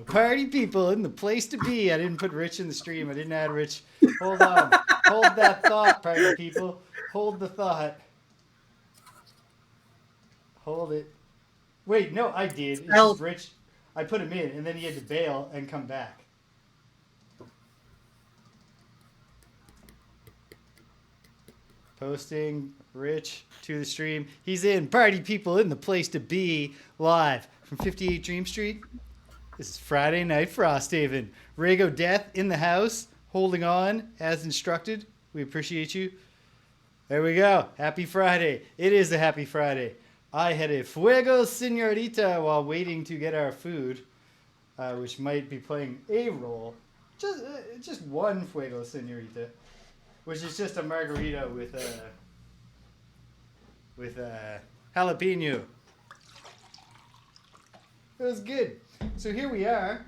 Party people in the place to be. I didn't put Rich in the stream. I didn't add Rich. Hold on. Hold that thought, party people. Hold the thought. Hold it. Wait, no, I did. It's just Rich. I put him in, and then he had to bail and come back. Posting Rich to the stream. He's in. Party people in the place to be, live from 58 Dream Street. This is Friday Night Frosthaven. Rago Death in the house, holding on as instructed. We appreciate you. There we go. Happy Friday. It is a happy Friday. I had a Fuego Senorita while waiting to get our food, which might be playing a role. Just one Fuego Senorita, which is just a margarita with jalapeno. It was good. So here we are,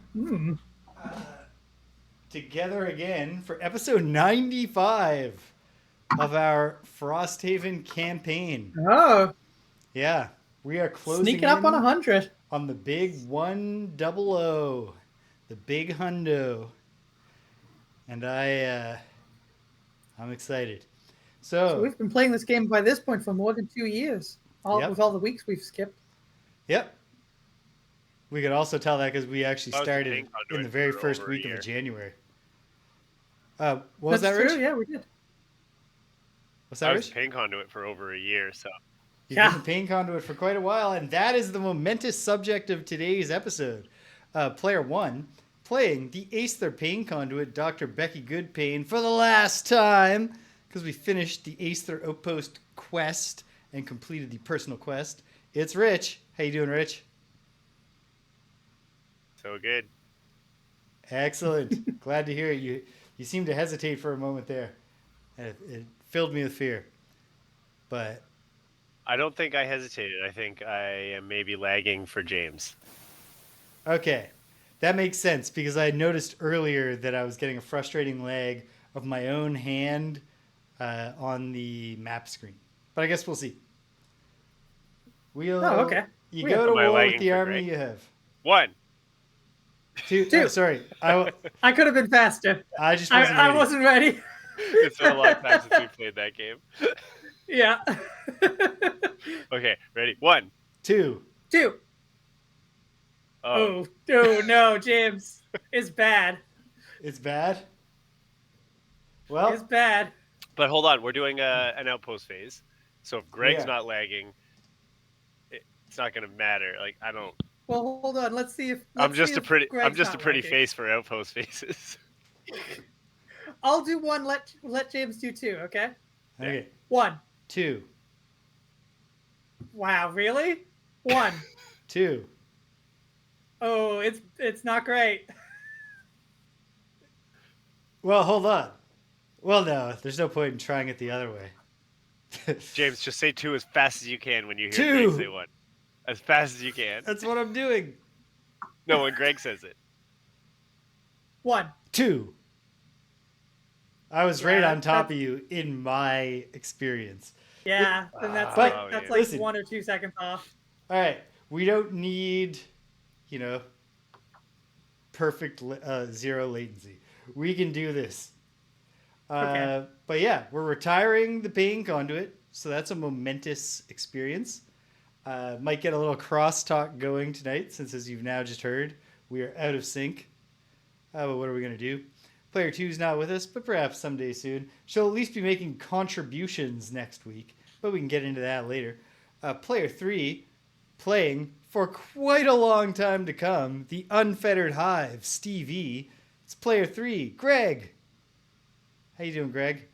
together again for episode 95 of our Frosthaven campaign. Oh. Yeah, we are closing sneaking up on 100 on the big 100, the big hundo, and I'm excited. So we've been playing this game by this point for more than 2 years, with all the weeks we've skipped. Yep. We could also tell that because we actually started in the very first week of January. What was that, Rich? True, yeah, we did. What's that, Rich? I was Pain Conduit for over a year, so... You've been the Pain Conduit for quite a while, and that is the momentous subject of today's episode. Player 1, playing the Aether Pain Conduit, Dr. Becky Goodpain, for the last time, because we finished the Aether Outpost quest and completed the personal quest. It's Rich. How you doing, Rich? So good. Excellent. Glad to hear it. You seemed to hesitate for a moment there. It filled me with fear. But... I don't think I hesitated. I think I am maybe lagging for James. Okay. That makes sense because I noticed earlier that I was getting a frustrating lag of my own hand on the map screen. But I guess we'll see. Okay. You go to war with the army you have. 1. 2. Oh, sorry. I could have been faster. I just wasn't ready. I wasn't ready. It's been a long time since we played that game. Yeah. Okay, ready? 1. 2. Oh no, James. It's bad. It's bad? Well, it's bad. But hold on, we're doing an outpost phase. So if Greg's not lagging, it's not going to matter. Like, I don't... Well, hold on. Let's see if... I'm just a pretty face for outpost phases. I'll do 1. Let James do 2, okay? Okay. 1. 2. Wow, really? 1. 2. Oh, it's not great. Well, hold on. Well, no, there's no point in trying it the other way. James, just say 2 as fast as you can when you hear 2. Greg say 1. As fast as you can. That's what I'm doing. No, when Greg says it. 1. 2. I was right on top of you in my experience. Yeah, then that's like 1 or 2 seconds off. All right, we don't need, perfect zero latency. We can do this. Okay. But yeah, we're retiring the Pain Conduit, so that's a momentous experience. Might get a little crosstalk going tonight, since as you've now just heard, we are out of sync. But what are we going to do? Player 2 is not with us, but perhaps someday soon. She'll at least be making contributions next week, but we can get into that later. Player 3, playing for quite a long time to come, the Unfettered Hive, Stevie. It's player 3, Greg. How you doing, Greg?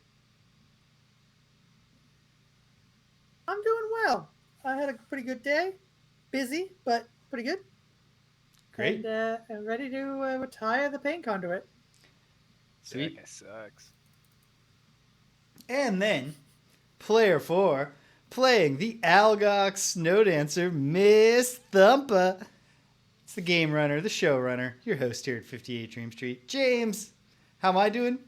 I'm doing well. I had a pretty good day. Busy, but pretty good. Great. And I'm ready to retire the Pain Conduit. Sweet. That guy sucks. And then, player 4, playing the Algox Snow Dancer, Miss Thumpa. It's the game runner, the show runner, your host here at 58 Dream Street, James. How am I doing?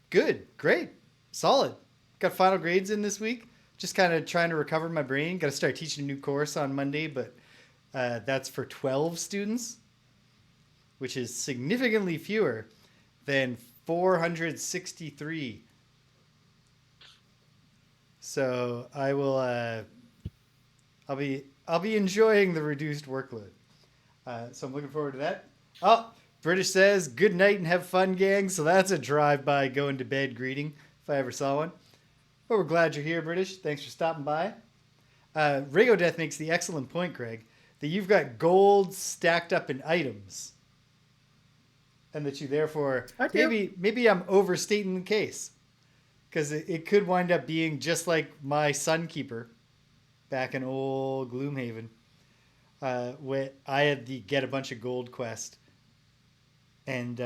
Good, great, solid. Got final grades in this week. Just kind of trying to recover my brain. Got to start teaching a new course on Monday, but That's for 12 students, which is significantly fewer than 463. So I will. I'll be enjoying the reduced workload. So I'm looking forward to that. Oh, British says good night and have fun, gang. So that's a drive-by, going to bed greeting if I ever saw one. But we're glad you're here, British. Thanks for stopping by. Rago Death makes the excellent point, Greg, that you've got gold stacked up in items, and that you therefore maybe I'm overstating the case, because it could wind up being just like my Sunkeeper back in old Gloomhaven, where I had the get a bunch of gold quest, and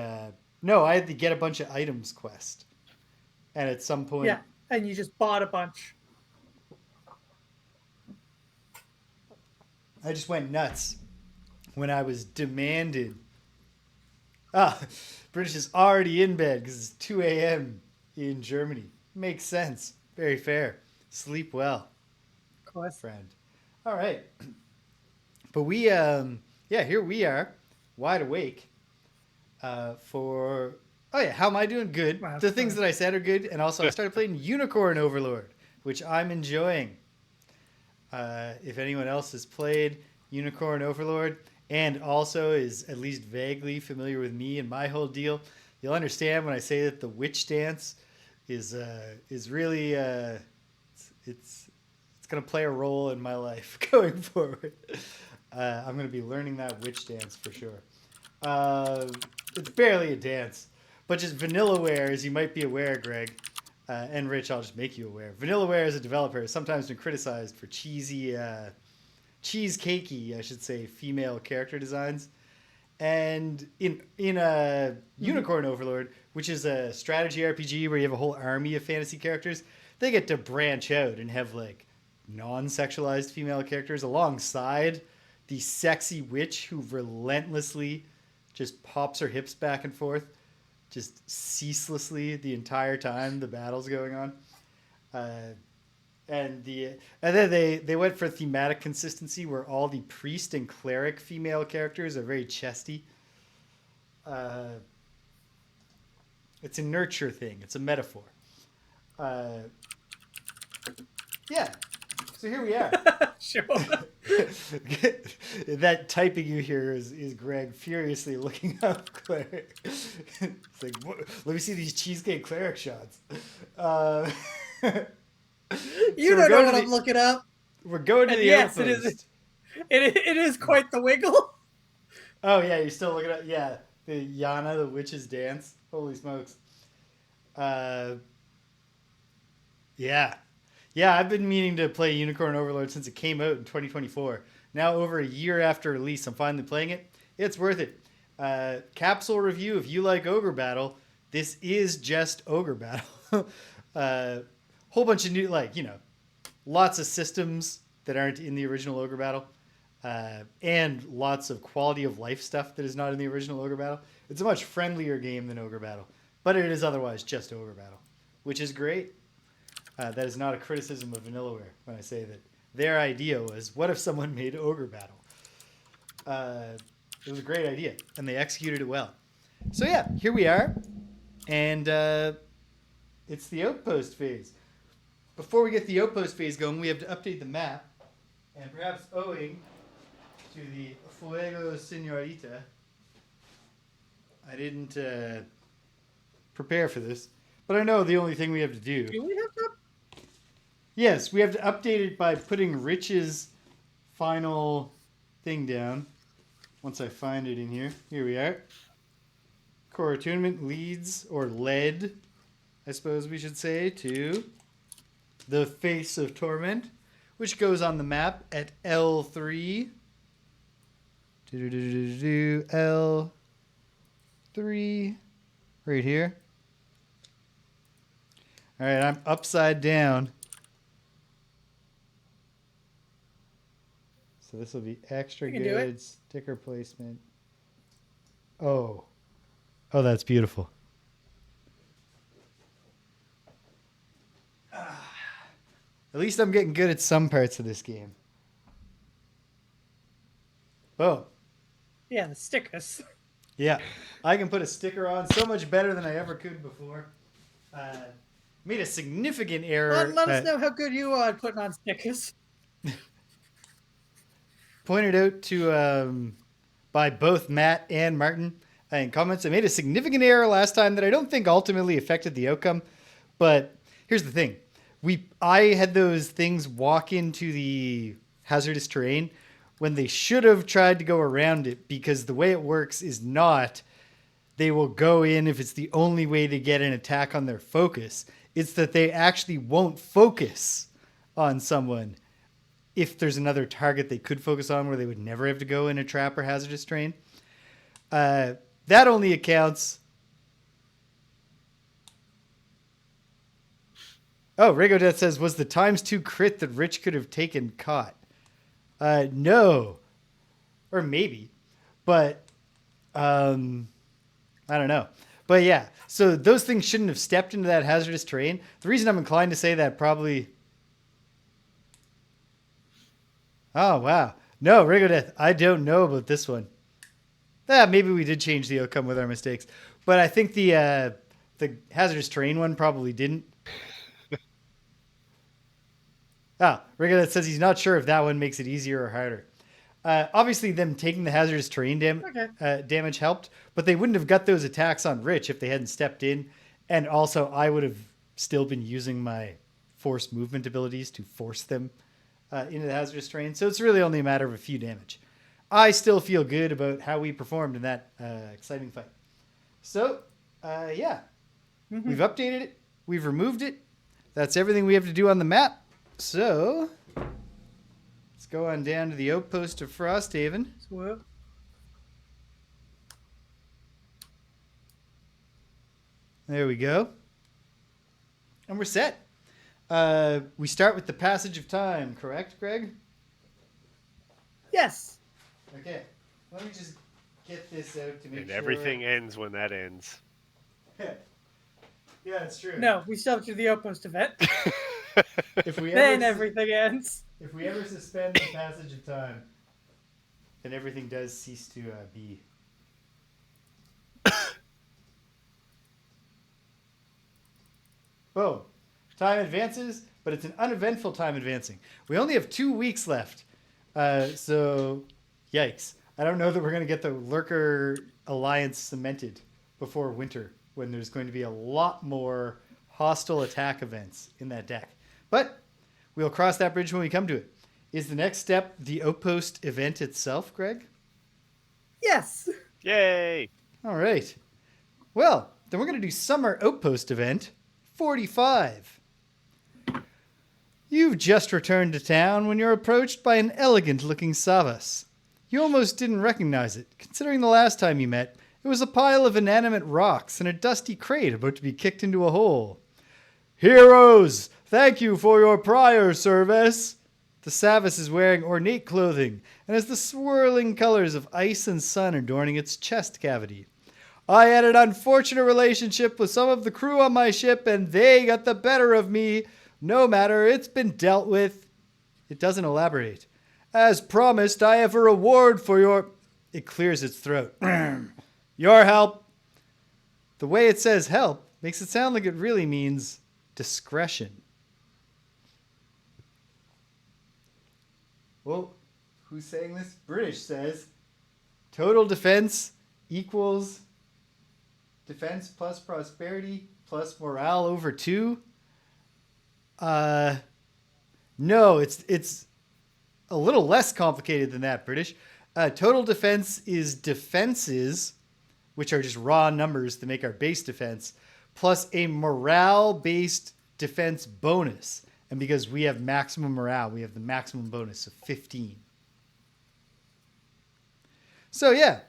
no, I had the get a bunch of items quest, and at some point, Yeah, and you just bought a bunch. I just went nuts when I was demanded. British is already in bed because it's 2 a.m. in Germany. Makes sense. Very fair. Sleep well, Of course. friend. All right. But here we are, wide awake for... Oh, yeah, how am I doing? Good. Wow, The things that I said are good. And also, I started playing Unicorn Overlord, which I'm enjoying. If anyone else has played Unicorn Overlord and also is at least vaguely familiar with me and my whole deal, you'll understand when I say that the witch dance is really it's going to play a role in my life going forward. I'm going to be learning that witch dance for sure. It's barely a dance, but just Vanillaware, as you might be aware, Greg, and Rich, I'll just make you aware. Vanillaware as a developer has sometimes been criticized for cheesecakey, I should say, female character designs. And in Unicorn Overlord, which is a strategy RPG where you have a whole army of fantasy characters, they get to branch out and have like non-sexualized female characters alongside the sexy witch who relentlessly just pops her hips back and forth, just ceaselessly the entire time the battle's going on. And then they went for thematic consistency where all the priest and cleric female characters are very chesty. It's a nurture thing. It's a metaphor. Yeah. So here we are. Sure. That typing you hear is Greg furiously looking up cleric. It's like, let me see these cheesecake cleric shots. You don't know what I'm looking up. We're going to the yes, Outpost. it is quite the wiggle. Oh yeah, you're still looking at the Yana, the witch's dance. Holy smokes. Yeah, I've been meaning to play Unicorn Overlord since it came out in 2024. Now over a year after release, I'm finally playing it. It's worth it. Capsule review, if you like Ogre Battle, this is just Ogre Battle. Whole bunch of new, lots of systems that aren't in the original Ogre Battle. And lots of quality of life stuff that is not in the original Ogre Battle. It's a much friendlier game than Ogre Battle. But it is otherwise just Ogre Battle, which is great. That is not a criticism of Vanillaware when I say that their idea was, what if someone made Ogre Battle? It was a great idea, and they executed it well. So yeah, here we are, and it's the Outpost phase. Before we get the Outpost phase going, we have to update the map, and perhaps owing to the Fuego Senorita, I didn't prepare for this, but I know the only thing we have to do... Do we have to? Yes, we have to update it by putting Rich's final thing down. Once I find it in here. Here we are. Core attunement leads, or led, I suppose we should say, to the Face of Torment, which goes on the map at L3. L3. Right here. All right, I'm upside down. So this will be extra good sticker placement. Oh, that's beautiful. At least I'm getting good at some parts of this game. Boom. Yeah, the stickers. Yeah, I can put a sticker on so much better than I ever could before. Made a significant error. Let us know how good you are at putting on stickers. Pointed out to by both Matt and Martin in comments. I made a significant error last time that I don't think ultimately affected the outcome. But here's the thing: I had those things walk into the hazardous terrain when they should have tried to go around it, because the way it works is not they will go in if it's the only way to get an attack on their focus. It's that they actually won't focus on someone if there's another target they could focus on where they would never have to go in a trap or hazardous terrain. That only accounts... Oh, Rigodet says, was the ×2 crit that Rich could have taken caught? No. Or maybe. But, I don't know. But yeah, so those things shouldn't have stepped into that hazardous terrain. The reason I'm inclined to say that probably... Oh, wow. No, Rigodet, I don't know about this one. Maybe we did change the outcome with our mistakes. But I think the hazardous terrain one probably didn't. Rigodet says he's not sure if that one makes it easier or harder. Obviously, them taking the hazardous terrain damage helped, but they wouldn't have got those attacks on Rich if they hadn't stepped in. And also, I would have still been using my force movement abilities to force them into the hazardous terrain. So it's really only a matter of a few damage. I still feel good about how we performed in that exciting fight. So, yeah. Mm-hmm. We've updated it. We've removed it. That's everything we have to do on the map. So, let's go on down to the Outpost of Frosthaven. Swoop. There we go. And we're set. We start with the passage of time, correct, Greg? Yes. Okay. Let me just get this out to make and sure. Everything ends when that ends. Yeah, it's true. No, we still have to do the Outpost event. If we then everything ends. If we ever suspend the passage of time, then everything does cease to be. Boom. Time advances, but it's an uneventful time advancing. We only have 2 weeks left. So, yikes. I don't know that we're going to get the Lurker Alliance cemented before winter, when there's going to be a lot more hostile attack events in that deck. But we'll cross that bridge when we come to it. Is the next step the Outpost event itself, Greg? Yes. Yay. All right. Well, then we're going to do Summer Outpost event 45. You've just returned to town when you're approached by an elegant-looking Savas. You almost didn't recognize it, considering the last time you met, it was a pile of inanimate rocks and a dusty crate about to be kicked into a hole. Heroes, thank you for your prior service. The Savas is wearing ornate clothing and has the swirling colors of ice and sun adorning its chest cavity. I had an unfortunate relationship with some of the crew on my ship and they got the better of me. No matter, it's been dealt with. It doesn't elaborate. As promised, I have a reward for your... It clears its throat. Your help. The way it says help makes it sound like it really means discretion. Well, who's saying this? British says total defense equals defense plus prosperity plus morale over 2. No, it's a little less complicated than that, British. Total defense is defenses, which are just raw numbers to make our base defense, plus a morale-based defense bonus. And because we have maximum morale, we have the maximum bonus of 15. So yeah,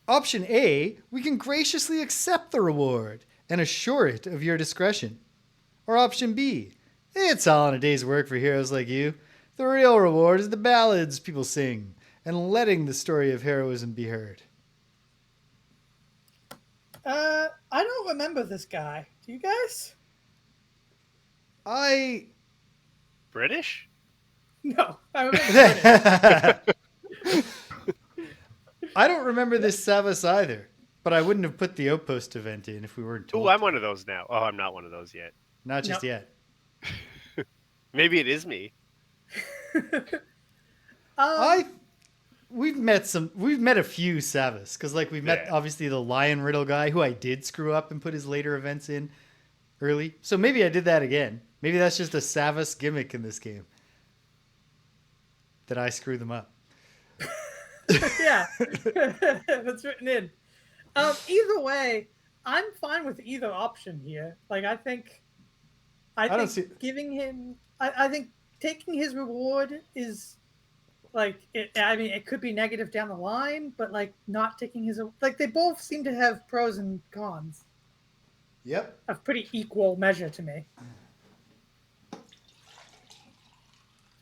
option A, we can graciously accept the reward and assure it of your discretion. Or option B, it's all in a day's work for heroes like you. The real reward is the ballads people sing and letting the story of heroism be heard. I don't remember this guy. Do you guys? British? No, I remember British. I don't remember this Savas either, but I wouldn't have put the Outpost event in if we weren't told. Oh, I'm to. one of those now. Oh, I'm not one of those yet. Not just No. yet. Maybe it is me. We've met a few Savas because like we've met Yeah. obviously the Lion Riddle guy who I did screw up and put his later events in early. So maybe I did that again. Maybe that's just a Savas gimmick in this game that I screw them up. Yeah, that's written in. Either way, I'm fine with either option here. Like, I think giving him, I think taking his reward is like, I mean, it could be negative down the line, but like not taking his, like they both seem to have pros and cons. Yep. Of pretty equal measure to me.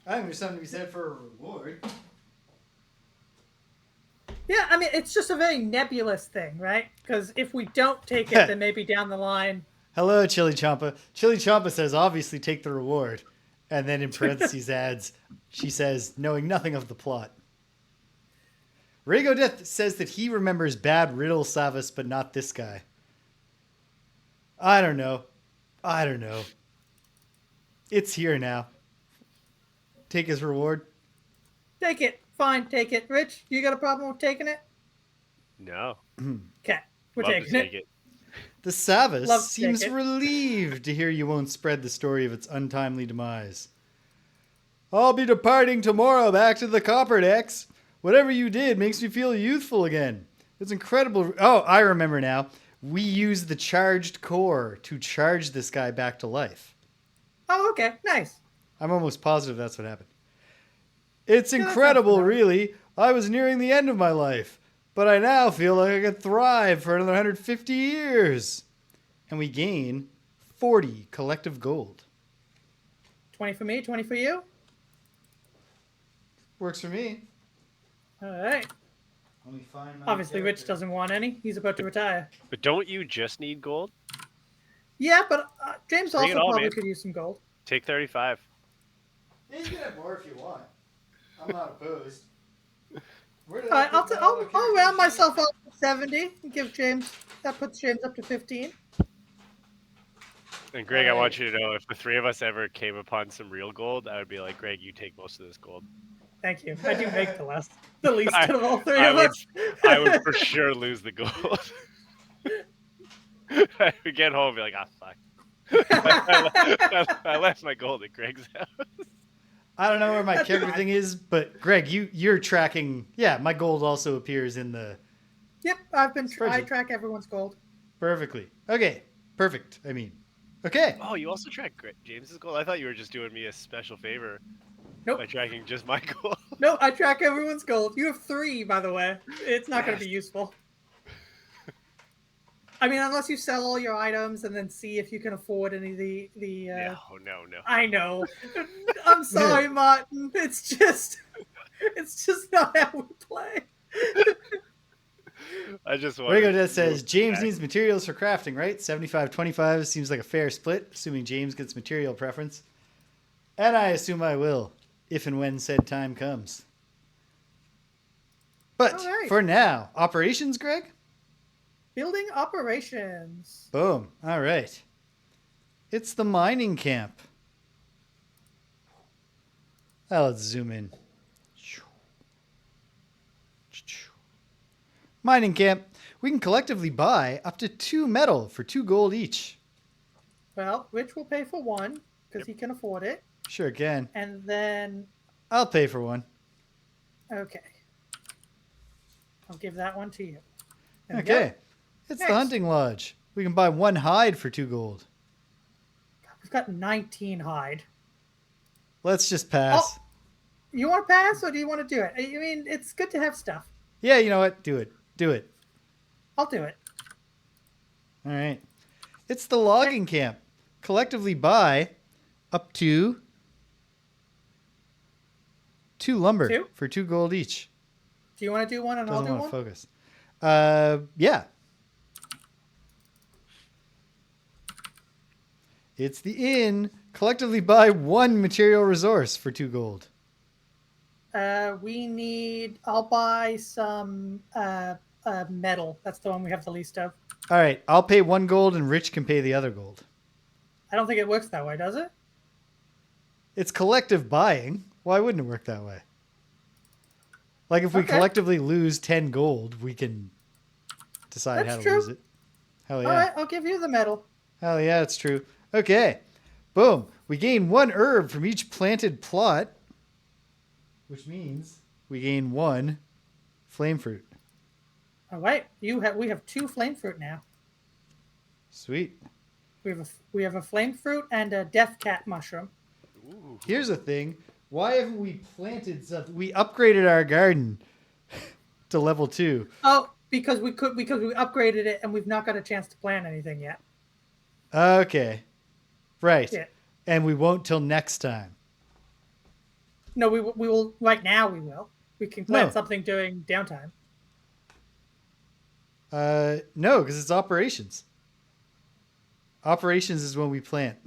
I think there's something to be said for a reward. Yeah, I mean, it's just a very nebulous thing, right? Because if we don't take it, then maybe down the line. Hello, Chili Champa. Chili Champa says, obviously take the reward. And then in parentheses adds, she says, knowing nothing of the plot. Rago Death says that he remembers bad Riddle Savas, but not this guy. I don't know. It's here now. Take his reward. Take it. Fine, take it. Rich, you got a problem with taking it? No. Okay, we're Love to taking take it. it. The Savas Love to seems take it. relieved to hear you won't spread the story of its untimely demise. I'll be departing tomorrow back to the Copper Decks. Whatever you did makes me feel youthful again. It's incredible. Oh, I remember now. We used the charged core to charge this guy back to life. Oh, okay, nice. I'm almost positive that's what happened. It's Yeah, that sounds incredible, familiar. really. I was nearing the end of my life, but I now feel like I could thrive for another 150 years. And we gain 40 collective gold. 20 for me, 20 for you. Works for me. All right. Let me find my Obviously, Rich character. doesn't want any. He's about to retire. But don't you just need gold? Yeah, but James Bring it also on, probably man. could use some gold. Take 35. Yeah, you can have more if you want. I'm not opposed. Where did All right, I put my other I'll character round sheet? myself up to 70 and give James. That puts James up to 15. And Greg, I Alright. want you to know if the three of us ever came upon some real gold, I would be like, Greg, you take most of this gold. Thank you. I do make the least I- of all three I of would- us. I would for sure lose the gold. I would get home and be like, ah, fuck. I left my gold at Greg's house. I don't know where my That's character fine. thing is, but Greg, you're tracking. Yeah, my gold also appears in the Yep, I Spreadsheet. track everyone's gold. perfectly. Okay, perfect. I mean, okay. Oh, you also track James's gold? I thought you were just doing me a special favor Nope. by tracking just my gold. No, I track everyone's gold. You have 3, by the way. It's not going to be useful. I mean, unless you sell all your items and then see if you can afford any of the No. I know. I'm sorry, Martin. It's just not how we play. I just want. Rago Death says James needs materials for crafting, right? 75-25 seems like a fair split, assuming James gets material preference. And I assume I will, if and when said time comes. But All right. for now, operations, Greg? Building operations. Boom. All right. It's the mining camp. Now let's zoom in. Mining camp. We can collectively buy up to 2 metal for 2 gold each. Well, Rich will pay for 1 because he can afford it. Sure can. And then, I'll pay for 1. okay. I'll give that one to you. There we Okay. go. It's Next. the hunting lodge. We can buy 1 hide for 2 gold. We've got 19 hide. Let's just pass. You want to pass or do you want to do it? I mean, it's good to have stuff. Yeah, you know what? Do it. Do it. I'll do it. All right. It's the logging camp. Collectively buy up to 2 lumber 2? for 2 gold each. Do you want to do one and I'll Doesn't do want to one? focus. Yeah. It's the inn. Collectively buy 1 material resource for 2 gold. I'll buy some metal. That's the one we have the least of. All right, I'll pay 1 gold and Rich can pay the other gold. I don't think it works that way, does it? It's collective buying. Why wouldn't it work that way? Like if we collectively lose 10 gold, we can decide how to lose it. Hell yeah. All right, I'll give you the metal. Hell yeah, it's true. Okay. Boom. We gain 1 herb from each planted plot, which means we gain 1 flame fruit. All right, we have 2 flame fruit now. Sweet. We have a flame fruit and a death cat mushroom. Ooh. Here's the thing. Why haven't we planted something? We upgraded our garden to level 2. Oh, because we upgraded it and we've not got a chance to plant anything yet. Okay. Right. Yeah. And we won't till next time. No, we will right now we will. We can plant something during downtime. No, because it's operations. Operations is when we plant.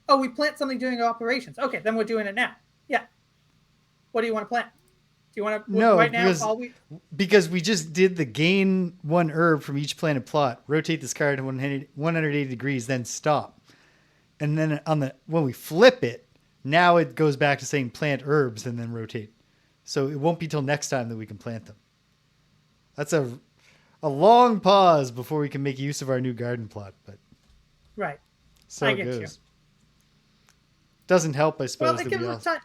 Oh, we plant something during operations. Okay, then we're doing it now. Yeah. What do you want to plant? Do you want to right now? Because we just did the gain 1 herb from each planted plot, rotate this card 180 degrees, then stop. And then when we flip it, now it goes back to saying plant herbs and then rotate. So it won't be till next time that we can plant them. That's a long pause before we can make use of our new garden plot, but right. So it goes. You. Doesn't help, I suppose. Well, it gives us time.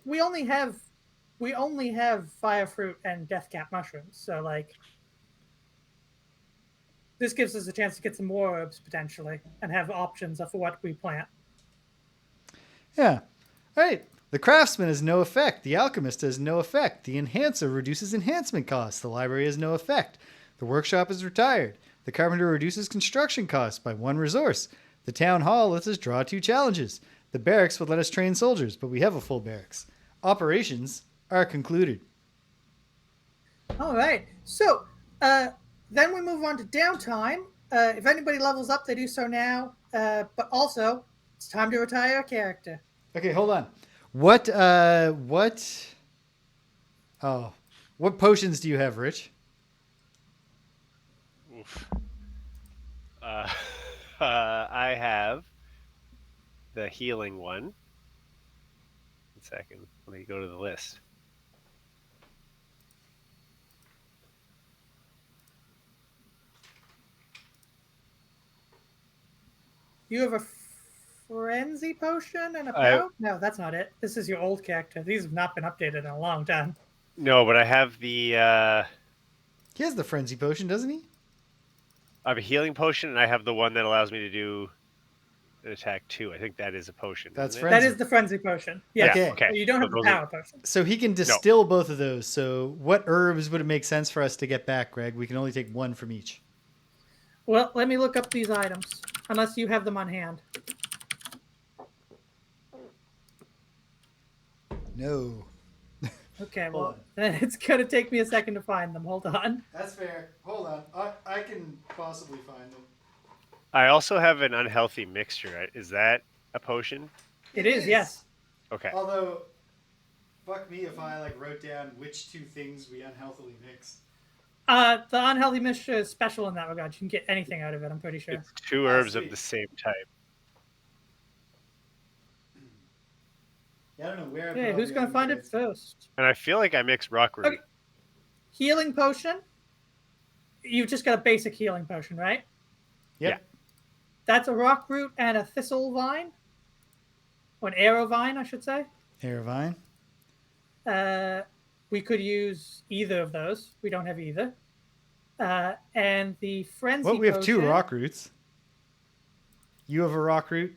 We only have fire fruit and death cap mushrooms, so like this gives us a chance to get some more herbs potentially and have options for what we plant. Yeah. All right. The Craftsman has no effect. The Alchemist has no effect. The Enhancer reduces enhancement costs. The Library has no effect. The Workshop is retired. The Carpenter reduces construction costs by 1 resource. The Town Hall lets us draw 2 challenges. The Barracks would let us train soldiers, but we have a full barracks. Operations are concluded. All right. So then we move on to downtime. If anybody levels up, they do so now. But also, it's time to retire a character. Okay, hold on. What potions do you have, Rich? Oof. I have the healing one. 1 second. Let me go to the list. You have a frenzy potion and a pout? No, that's not it. This is your old character. These have not been updated in a long time. No, but I have the... He has the frenzy potion, doesn't he? I have a healing potion, and I have the one that allows me to do an attack 2. I think that is a potion. That's frenzy. That is the frenzy potion. Yes. Yeah, okay. So you don't have the power potion. So he can distill both of those. So what herbs would it make sense for us to get back, Greg? We can only take 1 from each. Well, let me look up these items, unless you have them on hand. No. Okay, well, then it's going to take me a second to find them. Hold on. That's fair. Hold on. I can possibly find them. I also have an unhealthy mixture. Is that a potion? It is, yes. Okay. Although, fuck me if I wrote down which 2 things we unhealthily mixed. The unhealthy mixture is special in that regard. You can get anything out of it, I'm pretty sure. It's 2 herbs of the same type. Yeah, I don't know where. Yeah, who's going to find it first? And I feel like I mixed rock root. Okay. Healing potion. You've just got a basic healing potion, right? Yep. Yeah. That's a rock root and a thistle vine. Or an arrow vine, I should say. Arrow vine. We could use either of those. We don't have either. And the frenzy we have potion, 2 rock roots. You have a rock root.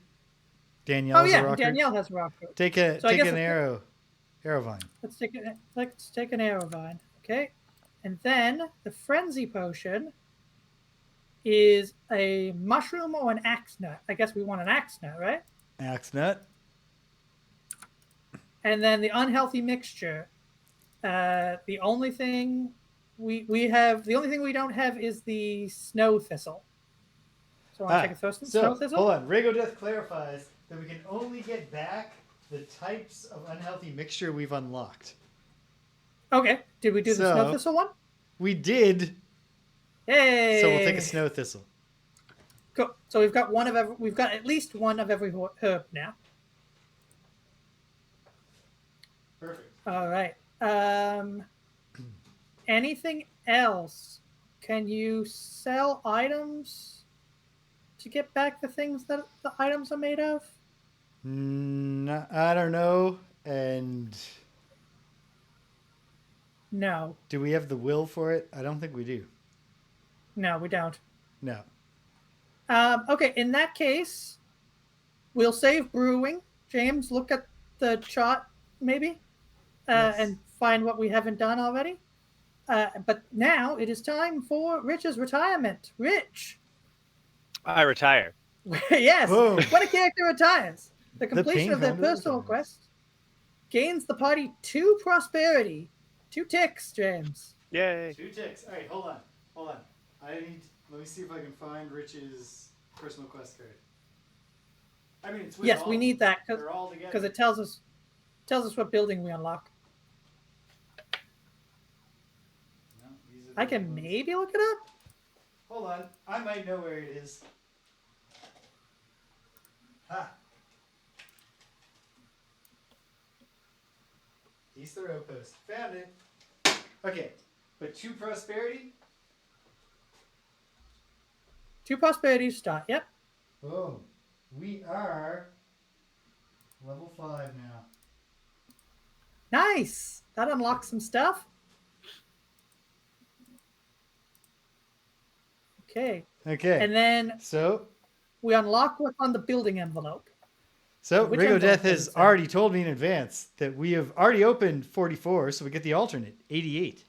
Danielle has a rock Danielle root. Has a rock root. Take an arrow vine. Let's take an arrow vine. Okay. And then the frenzy potion is a mushroom or an axe nut. I guess we want an axe nut, right? Axe nut. And then the unhealthy mixture. The only thing we don't have is the snow thistle. So I want to take a snow thistle. Hold on. Rago Death clarifies that we can only get back the types of unhealthy mixture we've unlocked. Okay. Did we do the snow thistle one? We did. Hey. So we'll take a snow thistle. Cool. So we've got we've got at least one of every herb now. Perfect. All right. Anything else? Can you sell items to get back the things that the items are made of? I don't know. And no. Do we have the will for it? I don't think we do. No, we don't. No. Okay, in that case, we'll save brewing. James, look at the chart, maybe, Yes. and find what we haven't done already. But now it is time for Rich's retirement. Rich. I retire. Yes. Boom. When a character retires, the completion Pain of their Conduit personal retires. quest gains the party 2 prosperity. 2 ticks, James. Yay. 2 ticks. All right, hold on. Let me see if I can find Rich's personal quest card. I mean, it's with Yes, all we of need them. that They're all together. because it tells us what building we unlock. No, these are I the can ones. maybe look it up. Hold on. I might know where it is. Ha. Easter Outpost. Found it. Okay. But 2 prosperity? 2 prosperity to start. Yep. Boom. We are level 5 now. Nice. That unlocks some stuff. Okay. Okay. And then So we unlock what's on the building envelope. Which Rigo envelope Death does has it say? already told me in advance that we have already opened 44, so we get the alternate, 88.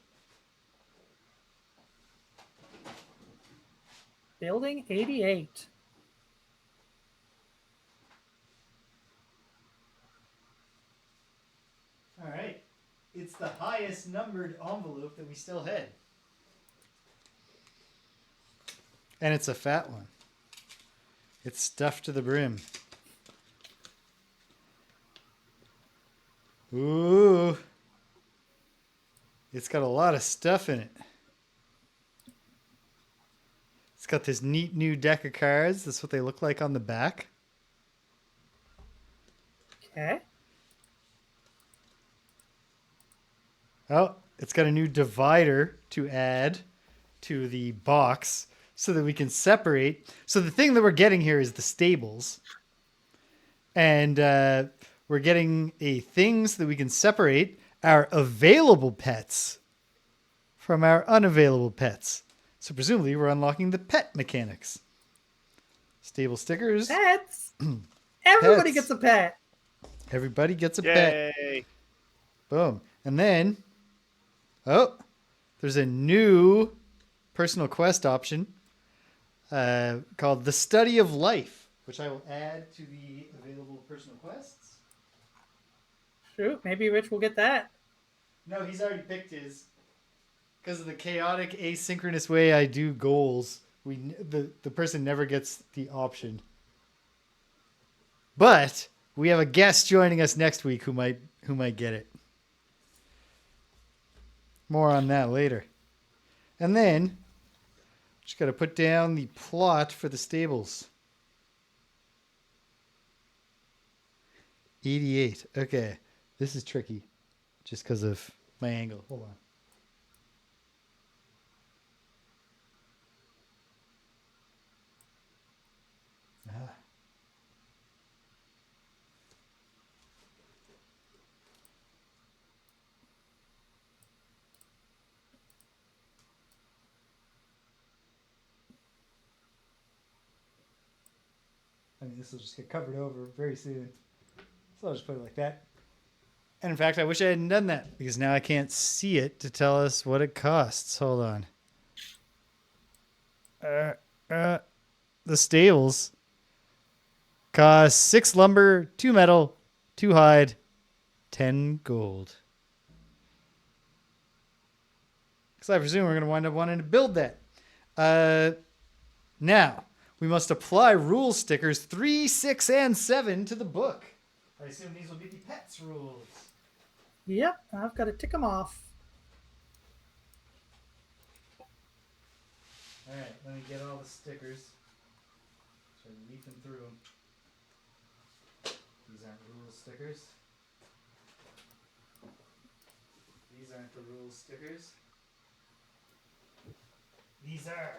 Building 88. All right. It's the highest numbered envelope that we still had. And it's a fat one. It's stuffed to the brim. Ooh. It's got a lot of stuff in it. It's got this neat new deck of cards. That's what they look like on the back. Okay. Oh, it's got a new divider to add to the box so that we can separate. So the thing that we're getting here is the stables. And we're getting a thing so that we can separate our available pets from our unavailable pets. So presumably we're unlocking the pet mechanics. Stable stickers. Pets. Everybody Pets. gets a pet. Everybody gets a pet. Yay. Boom. And then, there's a new personal quest option called The Study of Life, which I will add to the available personal quests. Shoot, maybe Rich will get that. No, he's already picked his. Because of the chaotic, asynchronous way I do goals, the person never gets the option. But we have a guest joining us next week who might get it. More on that later. And then, just got to put down the plot for the stables. 88. Okay. This is tricky. Just because of my angle. Hold on. Ah. I mean, this will just get covered over very soon. So I'll just put it like that. And in fact, I wish I hadn't done that because now I can't see it to tell us what it costs. Hold on. The stables cost 6 lumber, 2 metal, 2 hide, 10 gold. Because I presume we're going to wind up wanting to build that. Now, we must apply rule stickers 3, 6, and 7 to the book. I assume these will be the pets rules. Yep, I've got to tick them off. All right, let me get all the stickers. Start leafing through them. These aren't rules stickers. These aren't the rules stickers. These are.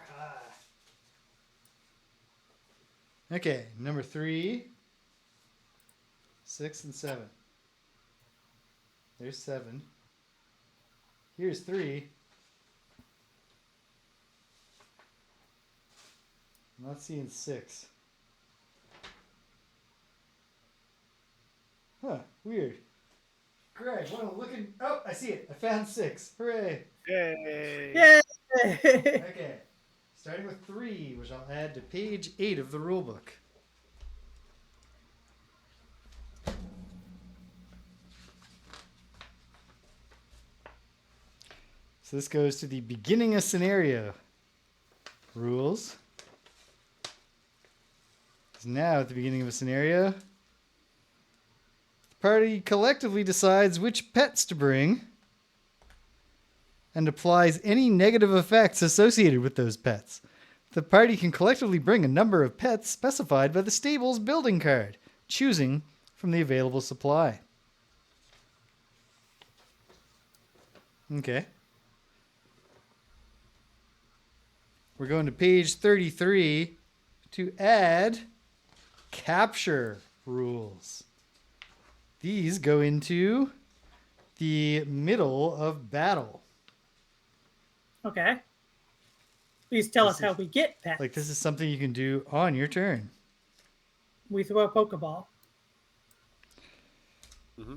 Okay, number 3, 6, and 7. There's 7. Here's 3. I'm not seeing 6. Huh, weird. Greg, what am I looking? Oh, I see it. I found 6. Hooray. Yay! Yay! Okay, starting with 3, which I'll add to page 8 of the rulebook. So this goes to the beginning of scenario rules. So now at the beginning of a scenario, the party collectively decides which pets to bring and applies any negative effects associated with those pets. The party can collectively bring a number of pets specified by the stable's building card, choosing from the available supply. Okay. We're going to page 33 to add capture rules. These go into the middle of battle. Okay. Please tell us how we get pets. Like, this is something you can do on your turn. We throw a Pokeball. Mm-hmm.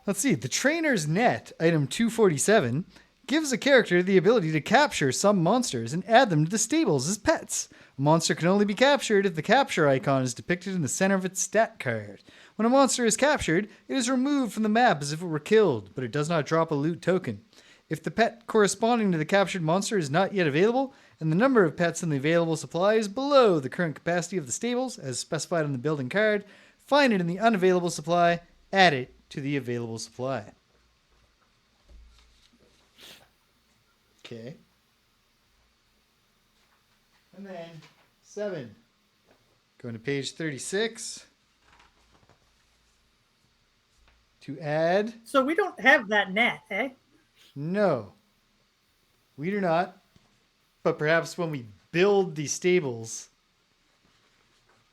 Let's see. The Trainer's Net, item 247, gives a character the ability to capture some monsters and add them to the stables as pets. A monster can only be captured if the capture icon is depicted in the center of its stat card. When a monster is captured, it is removed from the map as if it were killed, but it does not drop a loot token. If the pet corresponding to the captured monster is not yet available, and the number of pets in the available supply is below the current capacity of the stables, as specified on the building card, find it in the unavailable supply, add it to the available supply. Okay. And then 7. Going to page 36. To add. So we don't have that net, eh? No. We do not. But perhaps when we build the stables,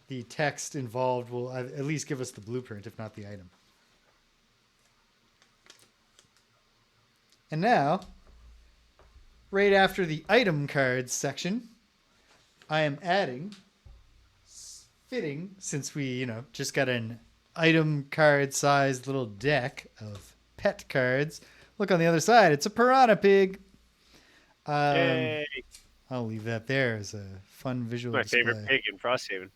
the text involved will at least give us the blueprint, if not the item. And now, right after the item cards section, I am adding, fitting, since we, just got an item card sized little deck of pet cards. Look on the other side. It's a piranha pig. Yay! I'll leave that there as a fun visual display. My favorite pig in Frosthaven.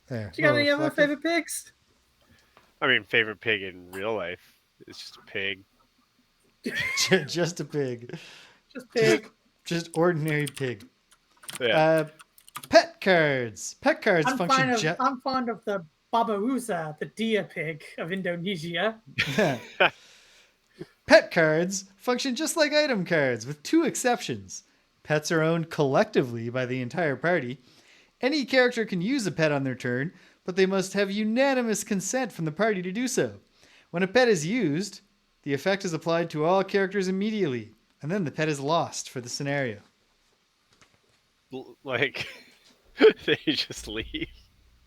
There. Do you got any other favorite pigs? I mean, favorite pig in real life. It's just a pig. Just a pig. Just pig. Just ordinary pig. Yeah. Pet cards. Pet cards function. I'm fond of the Babauza, the deer pig of Indonesia. Pet cards function just like item cards, with 2 exceptions. Pets are owned collectively by the entire party. Any character can use a pet on their turn, but they must have unanimous consent from the party to do so. When a pet is used, the effect is applied to all characters immediately, and then the pet is lost for the scenario. Like, they just leave.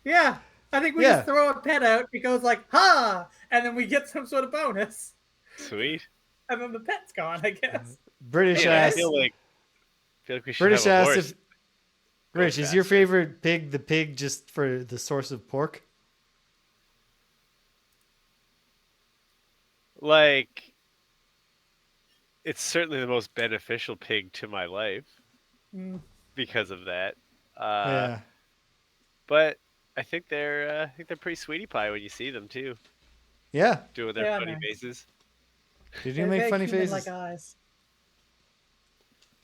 Yeah, I think we just throw a pet out. It goes like, ha! And then we get some sort of bonus. Sweet. And then the pet's gone, I guess. British ass. I feel like we should have a horse. Rich, is your favorite pig the pig just for the source of pork? Like, it's certainly the most beneficial pig to my life because of that. Yeah. But I think they're pretty sweetie pie when you see them too. Yeah. Doing their funny faces. Did you make funny faces? Like eyes.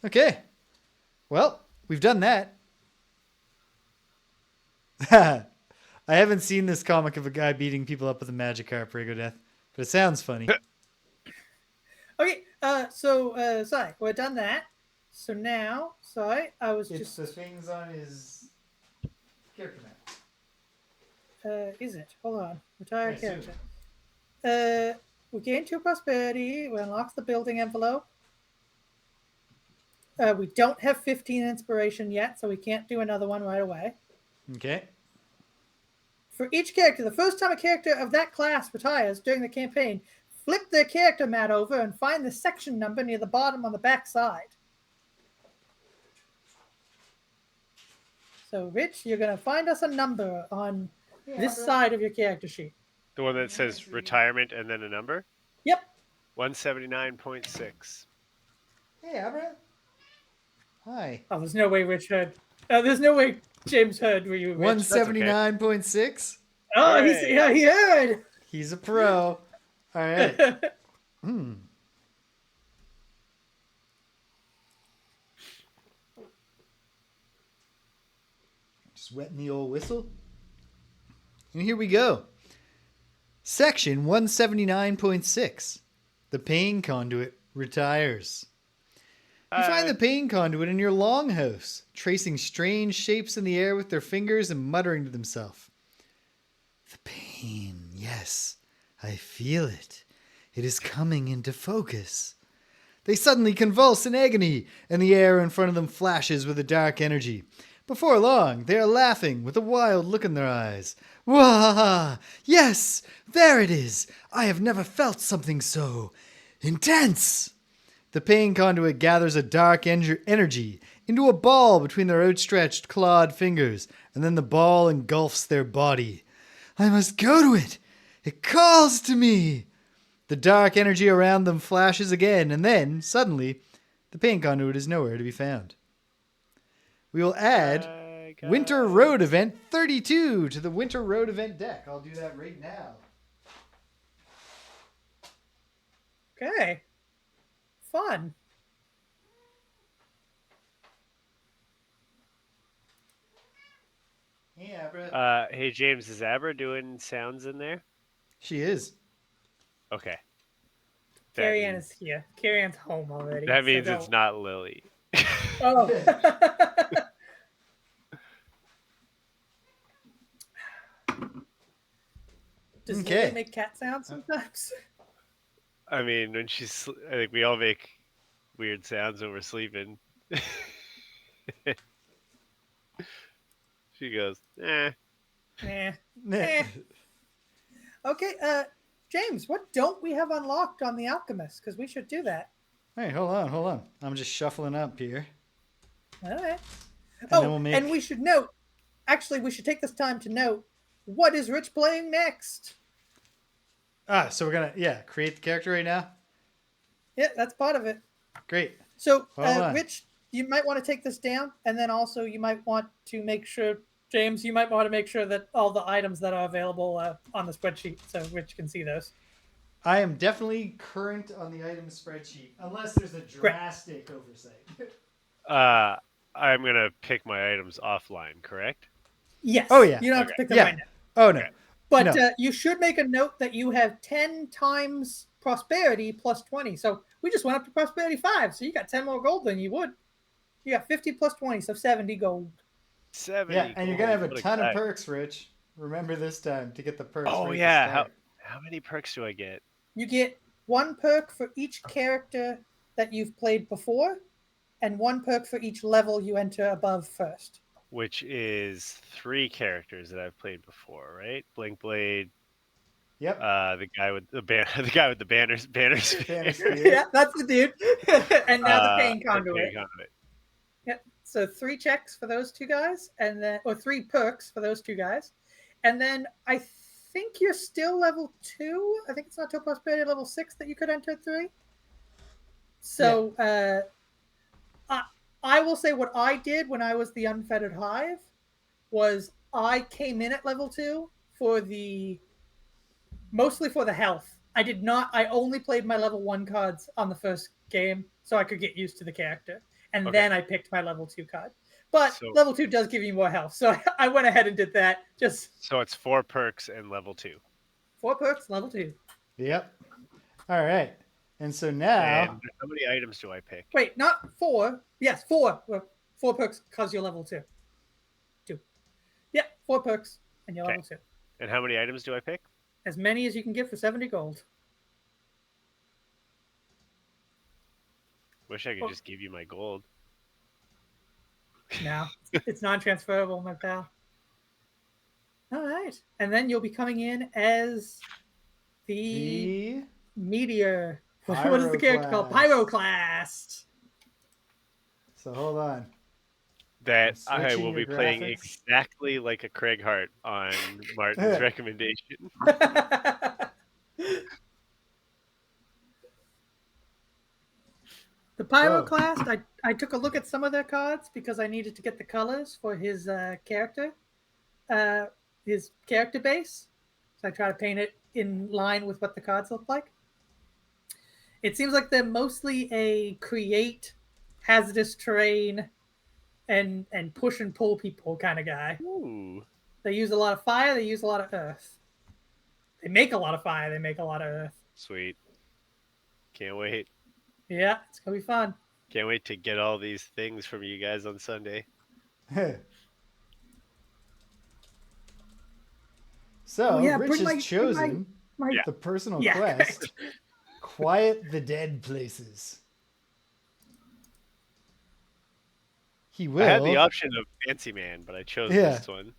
Okay. Well, we've done that. I haven't seen this comic of a guy beating people up with a magic harp, Rigodeath, but it sounds funny. Okay, sorry, we're done that. So now, sorry, I was It's just... the things on his character map. Is it? Hold on. Retire character. We gain 2 prosperity. We unlock the building envelope. We don't have 15 inspiration yet, so we can't do another one right away. Okay. For each character, the first time a character of that class retires during the campaign, flip their character mat over and find the section number near the bottom on the back side. So, Rich, you're going to find us a number on this side of your character sheet. The one that says retirement and then a number? Yep. 179.6. Hey, Abra. Hi. Oh, there's no way Rich heard. There's no way James heard where you were. 179.6. Oh, he heard. He's a pro. All right. Just wetting the old whistle. And here we go. Section 179.6. The Pain Conduit retires. You find the Pain Conduit in your longhouse, tracing strange shapes in the air with their fingers and muttering to themselves. The pain, yes, I feel it. It is coming into focus. They suddenly convulse in agony, and the air in front of them flashes with a dark energy. Before long, they are laughing with a wild look in their eyes. Wah! Yes, there it is. I have never felt something so intense. The Pain Conduit gathers a dark energy into a ball between their outstretched clawed fingers, and then the ball engulfs their body. I must go to it. It calls to me. The dark energy around them flashes again, and then, suddenly, the Pain Conduit is nowhere to be found. We will add Winter Road Event 32 to the Winter Road Event deck. I'll do that right now. Okay. Fun. Hey, Abra. Hey, James, is Abra doing sounds in there? She is. Okay. Carrie Ann is here. Carrie Ann's home already. That means it's not Lily. Oh. Does Lily make cat sounds sometimes? I mean, when she's... I think we all make weird sounds when we're sleeping. She goes, eh. Okay, James, what don't we have unlocked on the Alchemist? Because we should do that. Hey, hold on. I'm just shuffling up here. All right. And and we should note, actually, we should take this time to note, what is Rich playing next? So we're going to, create the character right now? Yeah, that's part of it. Great. So, Rich, you might want to take this down, and then also you might want to make sure, James, you might want to make sure that all the items that are available on the spreadsheet, so Rich can see those. I am definitely current on the item spreadsheet, unless there's a drastic oversight. I'm going to pick my items offline, correct? Yes. Oh, yeah. You don't have to pick them right now. Oh, no. Okay. But no. You should make a note that you have 10 times prosperity plus 20. So we just went up to prosperity 5. So you got 10 more gold than you would. You got 50 plus 20, so 70 gold. 70 Yeah, and gold. you're going to have a ton of perks, Rich. Remember this time to get the perks. Oh, right yeah. How many perks do I get? You get 1 perk for each character that you've played before, and 1 perk for each level you enter above first. Which is 3 characters that I've played before, right? Blink Blade. Yep. The guy with the banners. Yeah, that's the dude. And now the Pain Conduit. Yep. So 3 checks for those 2 guys, and then 3 perks for those 2 guys, and then I think you're still level 2. I think it's not till prosperity level 6 that you could enter 3. So I will say what I did when I was the Unfettered Hive was I came in at level 2 mostly for the health. I only played my level 1 cards on the first game so I could get used to the character. And then I picked my level 2 card. But So- level 2 does give you more health, so I went ahead and did that. So it's 4 perks and level 2. 4 perks, level 2. Yep. All right. And so now. And how many items do I pick? Wait, not 4. Yes, 4. 4 perks because you're level 2. 2. Yeah, 4 perks and you're level 2. And how many items do I pick? As many as you can get for 70 gold. Wish I could just give you my gold. No, it's non-transferable, my pal. All right. And then you'll be coming in as the meteor. What is the character called? Pyroclast. So hold on. That I'm I switching will your be playing graphics. exactly like a Craig Hart on Martin's recommendation. The Pyroclast, I took a look at some of their cards because I needed to get the colors for his character base. So I try to paint it in line with what the cards look like. It seems like they're mostly a create hazardous terrain and push and pull people kind of guy. Ooh. They use a lot of fire, they use a lot of earth. They make a lot of fire, they make a lot of earth. Sweet. Can't wait. Yeah, it's going to be fun. Can't wait to get all these things from you guys on Sunday. So, Rich has chosen the personal quest, Quiet the Dead Places. He will. I had the option of Fancy Man, but I chose this one.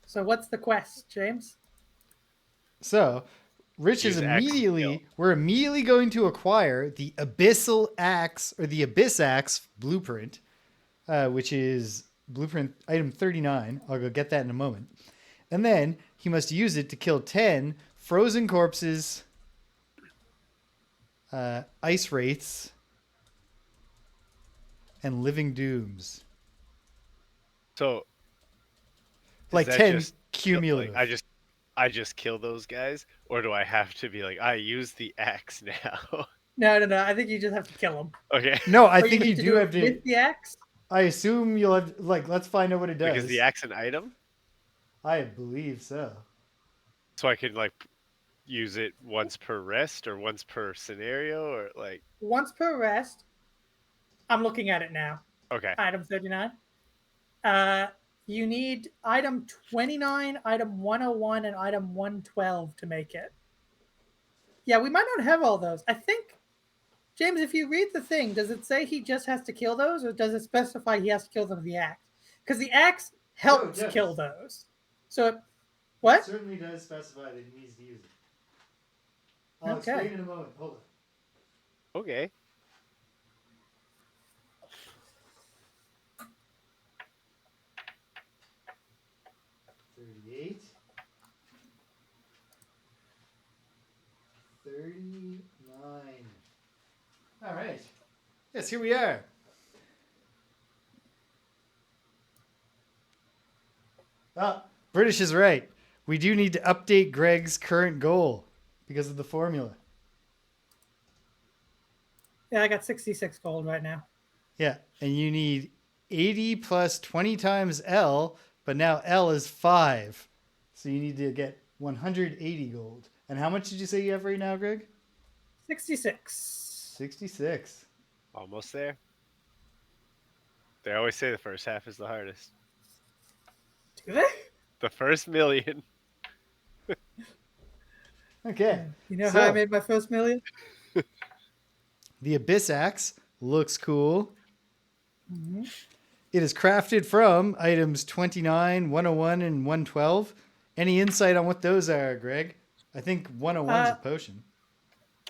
So what's the quest, James? So, Rich is we're immediately going to acquire the Abyssal Axe, or the Abyss Axe blueprint, which is blueprint item 39. I'll go get that in a moment. And then he must use it to kill 10 frozen corpses, ice wraiths, and living dooms. So, like 10 cumulative. Like, I just kill those guys, or do I have to be like, I use the axe now? No. I think you just have to kill them. Okay. No, I think you do have to. With the axe? I assume you'll have. Let's find out what it does. Because the axe an item? I believe so. So I can use it once per rest or once per scenario, or once per rest. I'm looking at it now. Okay. Item 39. You need item 29, item 101, and item 112 to make it. Yeah, we might not have all those. I think, James, if you read the thing, does it say he just has to kill those, or does it specify he has to kill them with the axe? Because the axe helps kill those. So, what? It certainly does specify that he needs to use it. I'll explain in a moment. Hold on. Okay. $38. 39. All right. Yes, here we are. British is right. We do need to update Greg's current goal because of the formula. Yeah, I got 66 gold right now. Yeah, and you need 80 plus 20 times L, but now L is 5. So you need to get 180 gold. And how much did you say you have right now, Greg? 66. 66. Almost there. They always say the first half is the hardest. Do they? The first million. Okay. You know how I made my first million? The Abyss Axe looks cool. Mm-hmm. It is crafted from items 29, 101, and 112. Any insight on what those are, Greg? I think 101 is a potion.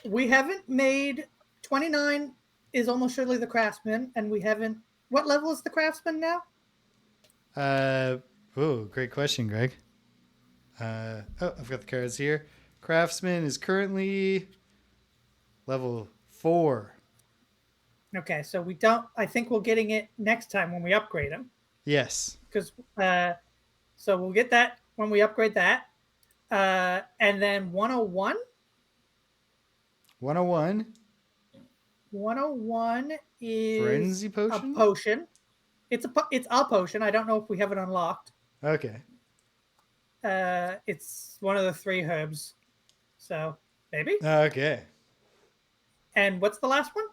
We haven't made 29 is almost surely the Craftsman, and we haven't. What level is the Craftsman now? Great question, Greg. I've got the cards here. Craftsman is currently level 4. Okay, so we don't. I think we're getting it next time when we upgrade him. Yes. Because so we'll get that when we upgrade that. And then 101. 101. 101 is Frenzy potion? a potion. It's a potion. I don't know if we have it unlocked. Okay. It's one of the 3 herbs. So, maybe? Okay. And what's the last one?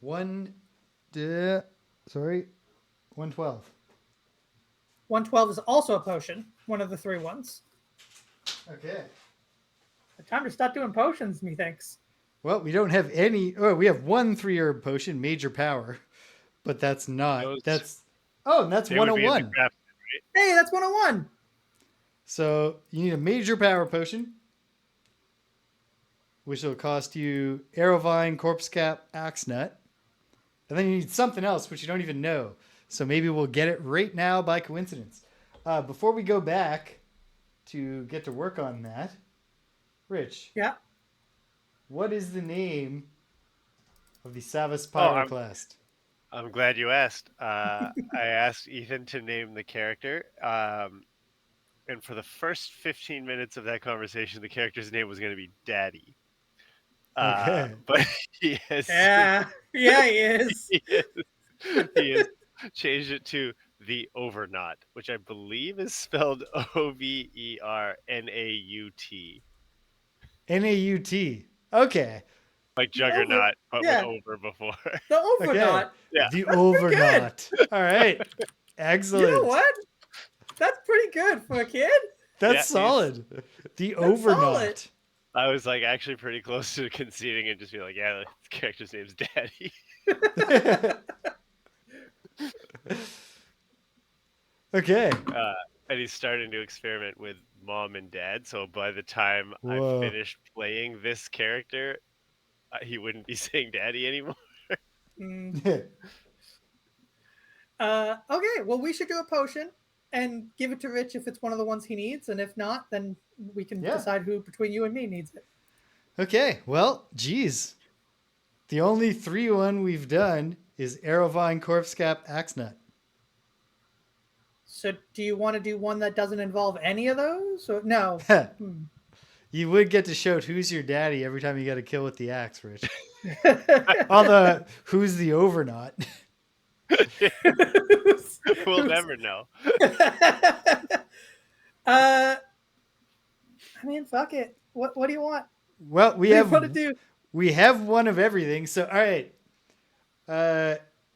112. 112 is also a potion. One of the 3 ones. Okay. Time to start doing potions, methinks. Well, we don't have any. Oh, we have 1 3-herb potion, major power, but that's not. That's 101. Craftsman, right? Hey, that's 101. So you need a major power potion, which will cost you Arrowvine, Corpse Cap, Axe Nut, and then you need something else which you don't even know. So maybe we'll get it right now by coincidence. Before we go back to get to work on that, Rich. Yeah. What is the name of the Savas Pyroclast? I'm glad you asked. I asked Ethan to name the character. And for the first 15 minutes of that conversation, the character's name was going to be Daddy. Okay. But he has... Yeah, he is. he has changed it to the Overnaut, which I believe is spelled Overnaut. Naut. Okay. Like Juggernaut, but with over before. The Overnaut. Okay. Yeah. The Overnaut. All right. Excellent. You know what? That's pretty good for a kid. That's solid. The Overnaut. Solid. I was like actually pretty close to conceding and just be like, yeah, the character's name's Daddy. Okay. And he's starting to experiment with Mom and Dad. So by the time I finished playing this character, he wouldn't be saying Daddy anymore. Okay, well, we should do a potion and give it to Rich if it's one of the ones he needs, and if not, then we can decide who between you and me needs it. Okay, well, geez. The only 3-1 we've done is Arrowvine, Corpse Cap, Axe Nut. So do you want to do one that doesn't involve any of those? Or no? You would get to shout who's your daddy every time you got a kill with the axe, Rich. Although, who's the Overnaut? We'll never know. I mean, fuck it. What do you want? Well, we have one of everything. So, all right.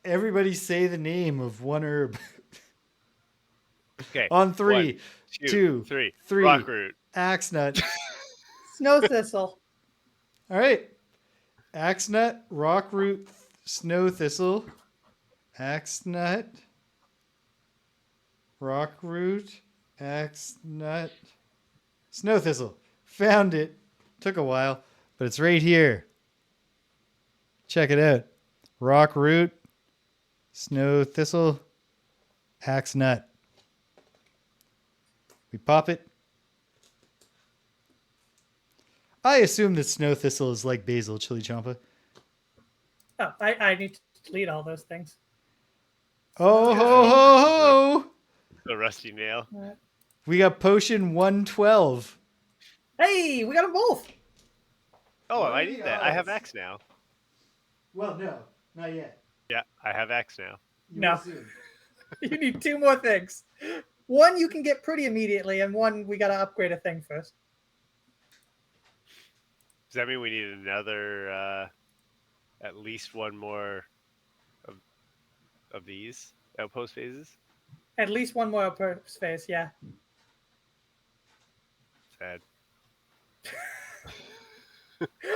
Everybody say the name of one herb. Okay. On 3, 1, 2, 3. 3. Rockroot. Axe Nut. Snow Thistle. All right. Axe Nut, Rockroot, Snow Thistle. Axe Nut. Rockroot. Axe Nut. Snow Thistle. Found it. Took a while, but it's right here. Check it out. Rockroot. Snow Thistle. Axe Nut. We pop it. I assume that Snow Thistle is like basil chili champa. Oh, I need to delete all those things. Oh, ho, ho, ho. The rusty nail. We got potion 112. Hey, we got them both. Oh, I need that. I have X now. Well, no, not yet. Yeah, I have X now. No. You need 2 more things. One you can get pretty immediately, and one we got to upgrade a thing first. Does that mean we need another, at least one more of these outpost phases? At least one more outpost phase, yeah. Sad.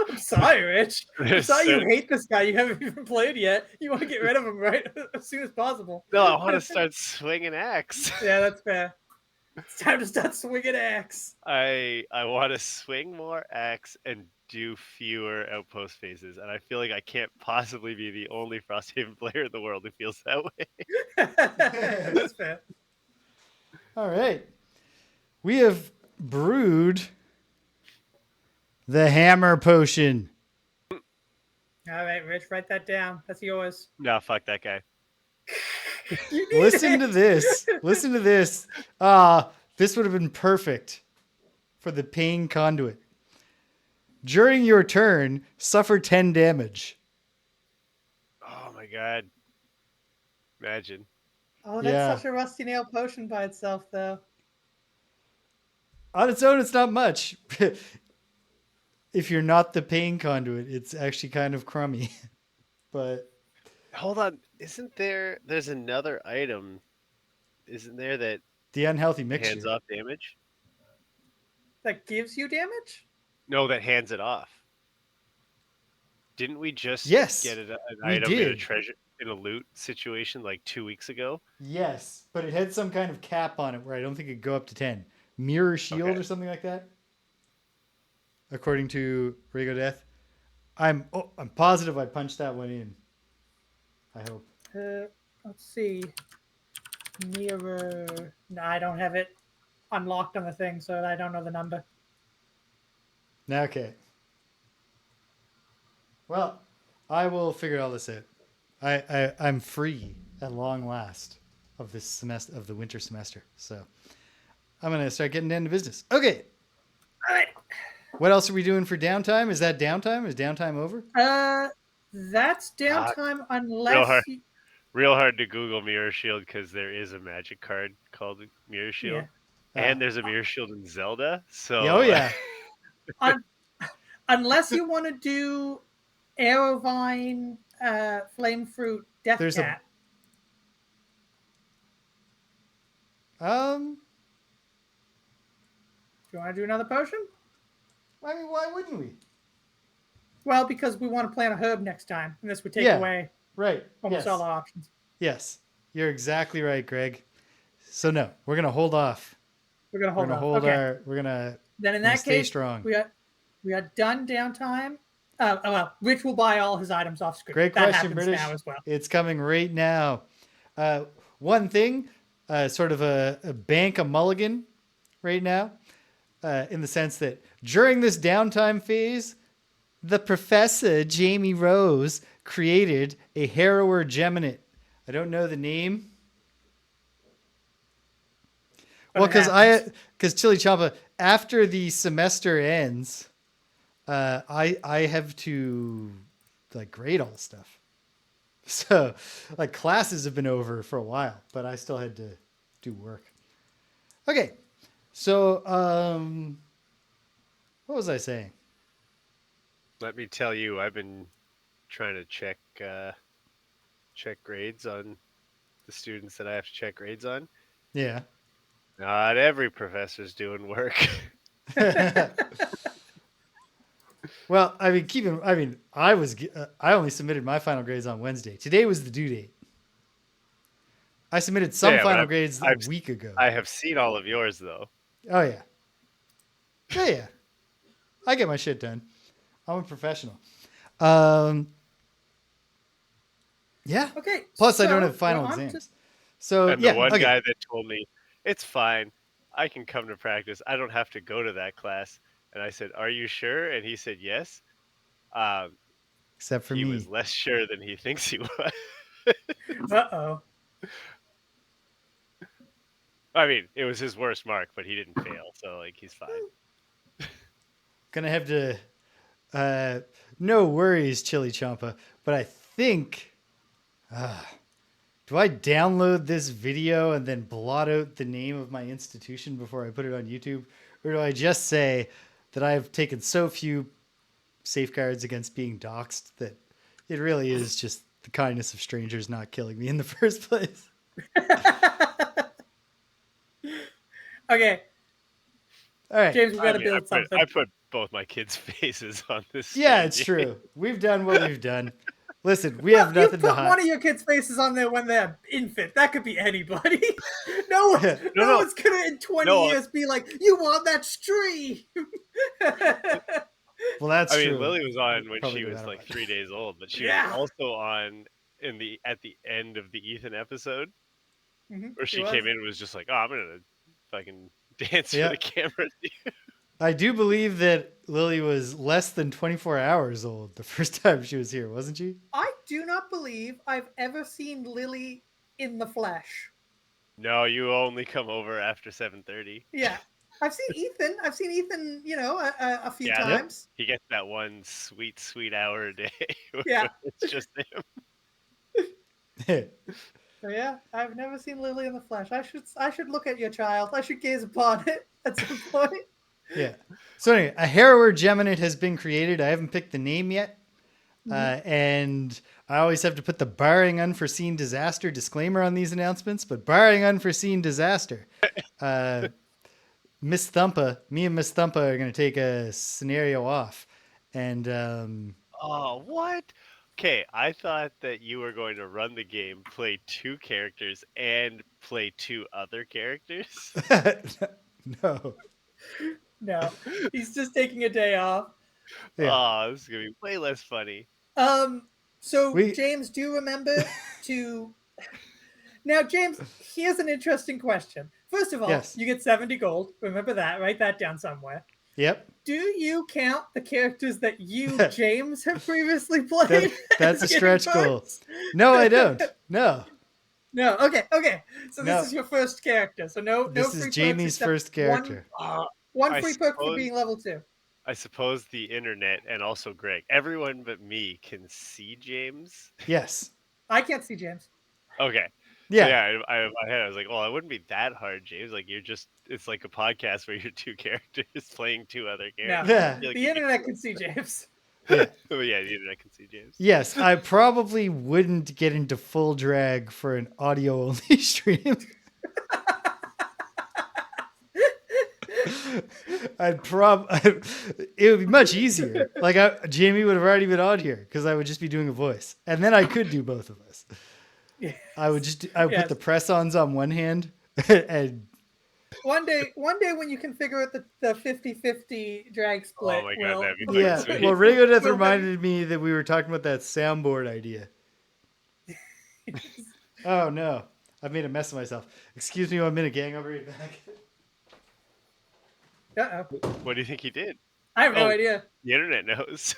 I'm sorry, Rich. I'm sorry you hate this guy. You haven't even played yet. You want to get rid of him right as soon as possible. No, I want to start swinging axe. Yeah, that's fair. It's time to start swinging axe. I want to swing more axe and do fewer outpost phases, and I feel like I can't possibly be the only Frosthaven player in the world who feels that way. That's fair. All right. We have brewed the hammer potion. All right, Rich, write that down. That's yours. No, fuck that guy. Listen to this. Listen to this. This would have been perfect for the Pain Conduit. During your turn, suffer 10 damage. Oh my god. Imagine. Oh, that's Yeah. such a rusty nail potion by itself, though. On its own, it's not much. If you're not the Pain Conduit, it's actually kind of crummy. But Hold on. There's another item, isn't there, that the unhealthy mixture. hands off damage? That gives you damage? No, that hands it off. Didn't we just Yes, get an we item in a did. treasure in a loot situation like 2 weeks ago? Yes, but it had some kind of cap on it where I don't think it could go up to 10. Mirror shield Okay. or something like that. According to Rago Death. I'm positive I punched that one in. I hope. Let's see. Mirror. No, I don't have it unlocked on the thing, so I don't know the number. Okay. Well, I will figure all this out. I'm free at long last of this semester, of the winter semester. So I'm gonna start getting down to business. Okay. All right. What else are we doing for downtime? Is that downtime? Is downtime over? That's downtime unless Real hard to Google Mirror Shield because there is a magic card called Mirror Shield, and there's a Mirror Shield in Zelda. So oh yeah. Unless you want to do Aerovine, Flame Fruit, Death Cat. Do you want to do another potion? I mean, why wouldn't we? Well, because we want to plant a herb next time, and this would take away almost all our options. Yes, you're exactly right, Greg. So no, we're gonna hold off. We're gonna hold We're gonna then in that stay case strong. We are done downtime. Well, Rich will buy all his items off screen. Great that question, British. now as well. It's coming right now. One thing, sort of a bank a mulligan right now, in the sense that during this downtime phase, the Professor Jamie Rose created a harrower geminate. I don't know the name. Well, because Chili Champa, after the semester ends, I have to like grade all the stuff. So like classes have been over for a while, but I still had to do work. Okay. So what was I saying? Let me tell you, I've been trying to check grades on the students that I have to check grades on. Yeah. Not every professor's doing work. Well, I mean, I only submitted my final grades on Wednesday. Today was the due date. I submitted some final grades a week ago. I have seen all of yours, though. Oh, yeah. Yeah. I get my shit done. I'm a professional. Yeah. Okay. Plus, I don't have final exams. And the one guy that told me, it's fine. I can come to practice. I don't have to go to that class. And I said, are you sure? And he said, yes. Except for me. He was less sure than he thinks he was. Uh-oh. I mean, it was his worst mark, but he didn't fail. So, like, he's fine. Gonna have to... no worries, Chili Champa. But I think... do I download this video and then blot out the name of my institution before I put it on YouTube? Or do I just say that I've taken so few safeguards against being doxxed that it really is just the kindness of strangers not killing me in the first place? Okay. All right. James, we gotta build something. I put both my kids' faces on this. Yeah, it's true. We've done what we've done. Listen, we have nothing to hide. You put one of your kids' faces on there when they're infant. That could be anybody. No one's gonna in 20 years be like, you want that stream. Well, that's true. I mean, Lily was on when she was like 3 days old, but she was also on at the end of the Ethan episode, where she came in and was just like, oh, I'm gonna fucking dance for the camera. I do believe that Lily was less than 24 hours old the first time she was here, wasn't she? I do not believe I've ever seen Lily in the flesh. No, you only come over after 7:30. Yeah. I've seen Ethan, a few times. He gets that one sweet hour a day. Yeah. It's just him. So yeah, I've never seen Lily in the flesh. I should look at your child. I should gaze upon it at some point. Yeah. So anyway, a harrower geminate has been created. I haven't picked the name yet. And I always have to put the barring unforeseen disaster disclaimer on these announcements, but barring unforeseen disaster, Miss Thumpa, me and Miss Thumpa are going to take a scenario off. And, oh, what? Okay, I thought that you were going to run the game, play 2 characters, and play 2 other characters. No. No, he's just taking a day off. Yeah. Oh, this is going to be way less funny. So James, do you remember to... Now, James, here's an interesting question. First of all, you get 70 gold. Remember that. Write that down somewhere. Yep. Do you count the characters that you, James, have previously played? That's a stretch goal. No, I don't. No. No. Okay. So this is your first character. So no. This is Jamie's first character. One free perk for being level 2. I suppose the internet and also Greg, everyone but me can see James. Yes. I can't see James. Okay. Yeah. So yeah, in my head I was like, well, it wouldn't be that hard, James. Like it's like a podcast where you're 2 characters playing 2 other characters. No. Yeah. The internet can see James. Yeah. Oh yeah, the internet can see James. Yes, I probably wouldn't get into full drag for an audio only stream. It would be much easier. Like Jamie would have already been on here because I would just be doing a voice, and then I could do both of us. Yes. I would put the press-ons on one hand, and one day when you configure it, the 50-50 drag split. Oh my god, that'd be sweet. Well, Ringo Death reminded me that we were talking about that soundboard idea. Oh no, I've made a mess of myself. Excuse me 1 minute, gang. I'll be right back. What do you think he did? I have no idea. The internet knows.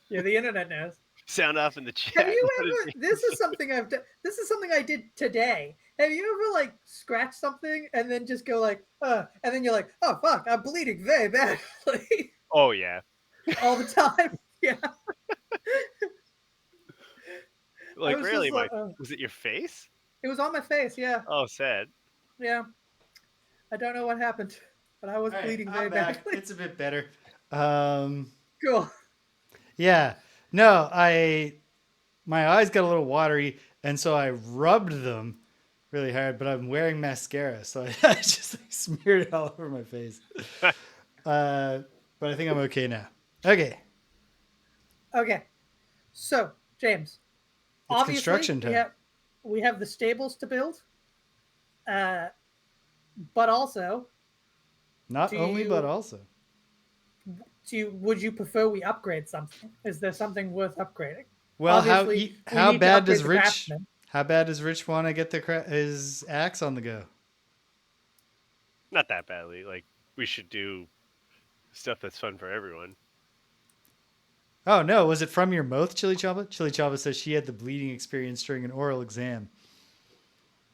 Yeah, the internet knows. Sound off in the chat. Have you ever? This is something I've done. This is something I did today. Have you ever like scratched something and then just go like, and then you're like, oh fuck, I'm bleeding very badly. Oh yeah. All the time. Yeah. Like really, was it your face? It was on my face. Yeah. Oh, sad. Yeah. I don't know what happened, but I was bleeding very badly. It's a bit better. Cool. Yeah. No, my eyes got a little watery, and so I rubbed them really hard, but I'm wearing mascara, so I just smeared it all over my face. But I think I'm okay now. Okay. So, James, it's construction time. We have the stables to build, but also... But also... Would you prefer we upgrade something? Is there something worth upgrading? Well, how bad does Rich want to get his axe on the go? Not that badly. Like, we should do stuff that's fun for everyone. Oh no, was it from your mouth, Chili Chaba? Chili Chaba says she had the bleeding experience during an oral exam.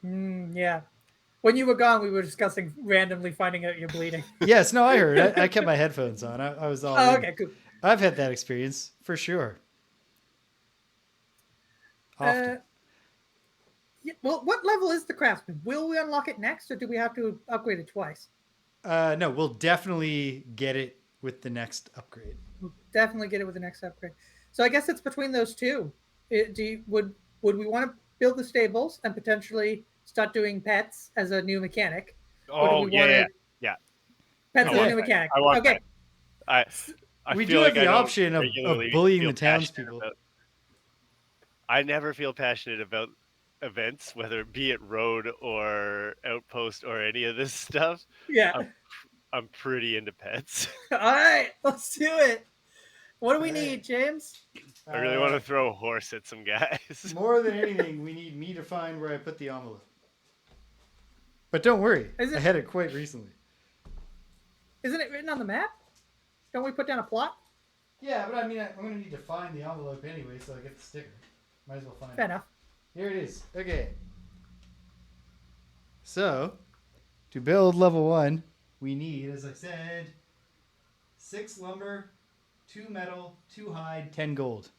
Yeah. When you were gone, we were discussing randomly finding out you're bleeding. Yes, no, I heard. I kept my headphones on. I was all. Oh, okay, cool. I've had that experience for sure. Often. Yeah, well, what level is the Craftsman? Will we unlock it next, or do we have to upgrade it twice? No, we'll definitely get it with the next upgrade. We'll definitely get it with the next upgrade. So I guess it's between those two. Would we want to build the stables and potentially start doing pets as a new mechanic? Oh, yeah. Pets as a new mechanic. I want that. We do have the option of bullying the townspeople. I never feel passionate about events, whether it be at Road or Outpost or any of this stuff. Yeah. I'm pretty into pets. All right, let's do it. What do we need, James? I really want to throw a horse at some guys. More than anything, we need me to find where I put the envelope. But don't worry, I had it quite recently. Isn't it written on the map? Don't we put down a plot? Yeah, but I mean, I'm going to need to find the envelope anyway, so I get the sticker. Might as well find it. Fair enough. Here it is. Okay. So, to build level 1, we need, as I said, 6 lumber, 2 metal, 2 hide, 10 gold.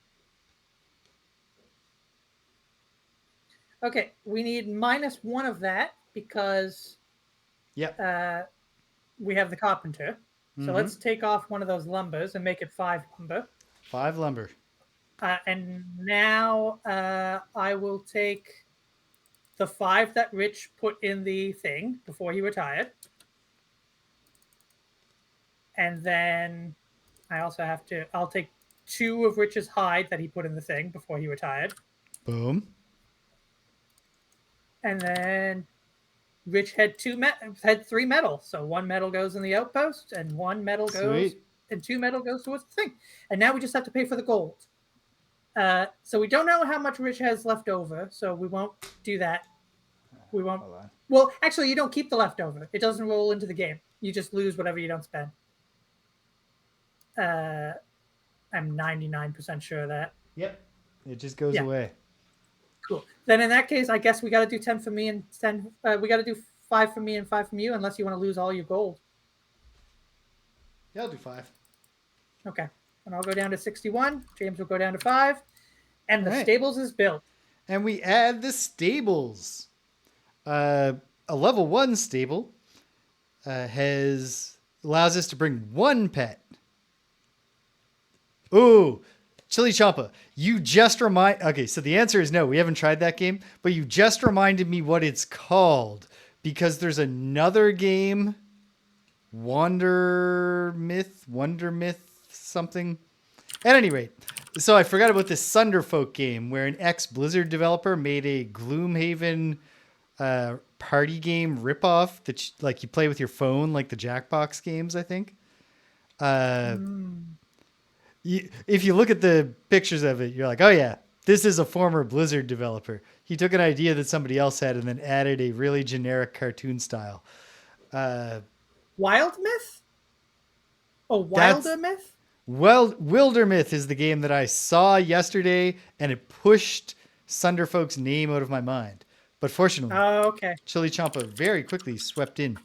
Okay, we need -1 of that because we have the carpenter. So let's take off one of those lumbers and make it 5 lumber. 5 lumber. And now I will take the 5 that Rich put in the thing before he retired. And then I also have to, I'll take 2 of Rich's hide that he put in the thing before he retired. Boom. And then Rich had 3 metal. So 1 metal goes in the outpost and 1 metal goes, and 2 metal goes towards the thing. And now we just have to pay for the gold. So we don't know how much Rich has left over, so we won't do that. We won't. Well, actually, you don't keep the leftover. It doesn't roll into the game. You just lose whatever you don't spend. I'm 99% sure of that. Yep. It just goes away. Cool. Then in that case, I guess we got to do 10 for me and 10. We got to do 5 for me and 5 from you, unless you want to lose all your gold. Yeah, I'll do 5. Okay. And I'll go down to 61. James will go down to 5. And the stables is built. And we add the stables. A level 1 stable allows us to bring 1 pet. Ooh, Chili Champa, you just okay, so the answer is no. We haven't tried that game, but you just reminded me what it's called, because there's another game, Wonder Myth something. At any rate, so I forgot about this Thunderfolk game where an ex-Blizzard developer made a Gloomhaven party game ripoff that you play with your phone, like the Jackbox games, I think. If you look at the pictures of it, you're like, oh yeah, this is a former Blizzard developer. He took an idea that somebody else had and then added a really generic cartoon style. Wild Myth? Oh, Wilder Myth? Well, Wilder Myth is the game that I saw yesterday, and it pushed Thunderfolk's name out of my mind. But fortunately, Chili Champa very quickly swept in.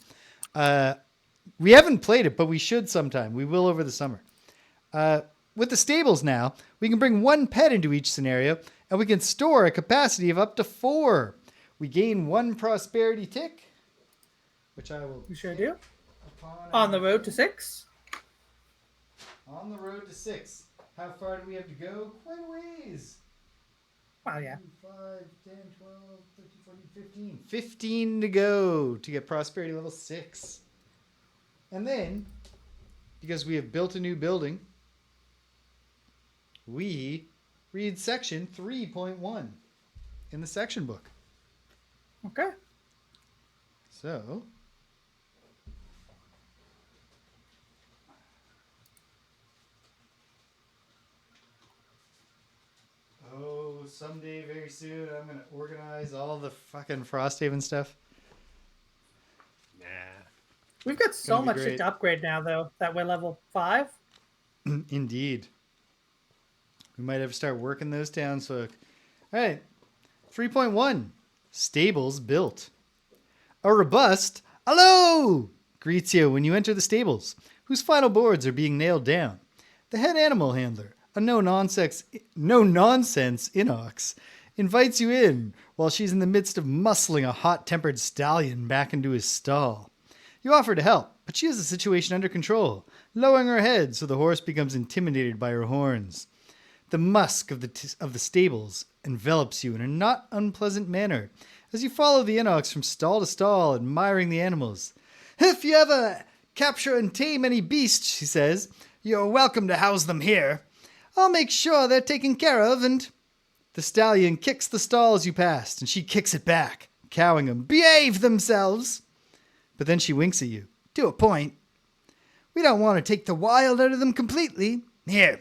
We haven't played it, but we should sometime. We will over the summer. With the stables now, we can bring 1 pet into each scenario, and we can store a capacity of up to 4. We gain 1 prosperity tick, which I will. You sure do. On the road to 6. On the road to 6. How far do we have to go? Quite a ways. Oh, yeah. 5, 10, 12, 13, 14, 15. 15 to go to get prosperity level 6. And then, because we have built a new building, we read section 3.1 in the section book. Okay. So, someday very soon I'm going to organize all the fucking Frosthaven stuff. Nah. We've got so much shit to upgrade now, though, that we're level 5. Indeed. We might have to start working those down. So, all right. 3.1. Stables built. A robust hello greets you when you enter the stables, whose final boards are being nailed down. The head animal handler, a no-nonsense Inox, invites you in while she's in the midst of muscling a hot-tempered stallion back into his stall. You offer to help, but she has the situation under control, lowering her head so the horse becomes intimidated by her horns. The musk of the stables envelops you in a not unpleasant manner as you follow the Inox from stall to stall, admiring the animals. If you ever capture and tame any beasts, she says, you're welcome to house them here. I'll make sure they're taken care of, and... The stallion kicks the stall as you passed, and she kicks it back, cowing them. Behave themselves! But then she winks at you. To a point. We don't want to take the wild out of them completely. Here,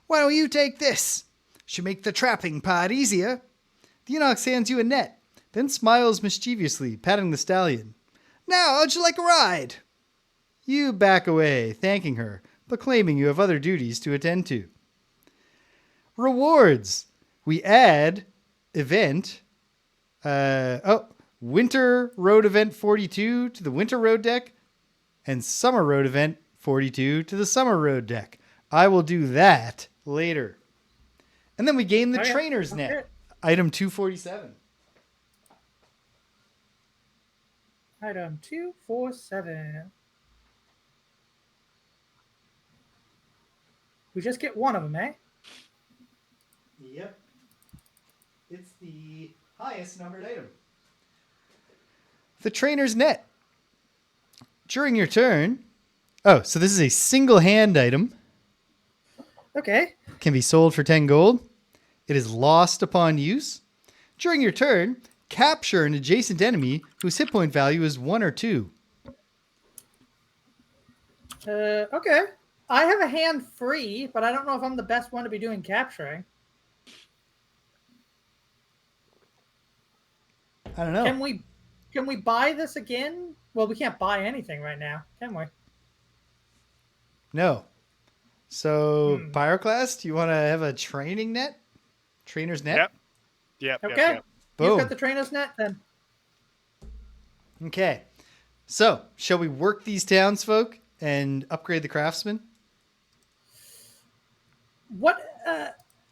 why don't you take this? Should make the trapping part easier. The Inox hands you a net, then smiles mischievously, patting the stallion. Now, how'd you like a ride? You back away, thanking her, but claiming you have other duties to attend to. Rewards. We add event. Winter Road Event 42 to the Winter Road deck. and Summer Road event 42 to the Summer Road deck. I will do that later. And then we gain the Trainer's Net, item 247. Item 247. We just get one of them, eh? Yep. It's the highest numbered item. The Trainer's Net. During your turn... Oh, so this is a single hand item. Okay. Can be sold for 10 gold. It is lost upon use. During your turn, capture an adjacent enemy whose hit point value is 1 or 2. Okay. I have a hand free, but I don't know if I'm the best one to be doing capturing. I don't know. Can we buy this again? Well, we can't buy anything right now, can we? No. So, Pyroclast, you want to have a training net? Trainer's net? Yep. Okay. Yep. Boom. You've got the trainer's net then. Okay. So, shall we work these townsfolk and upgrade the Craftsman?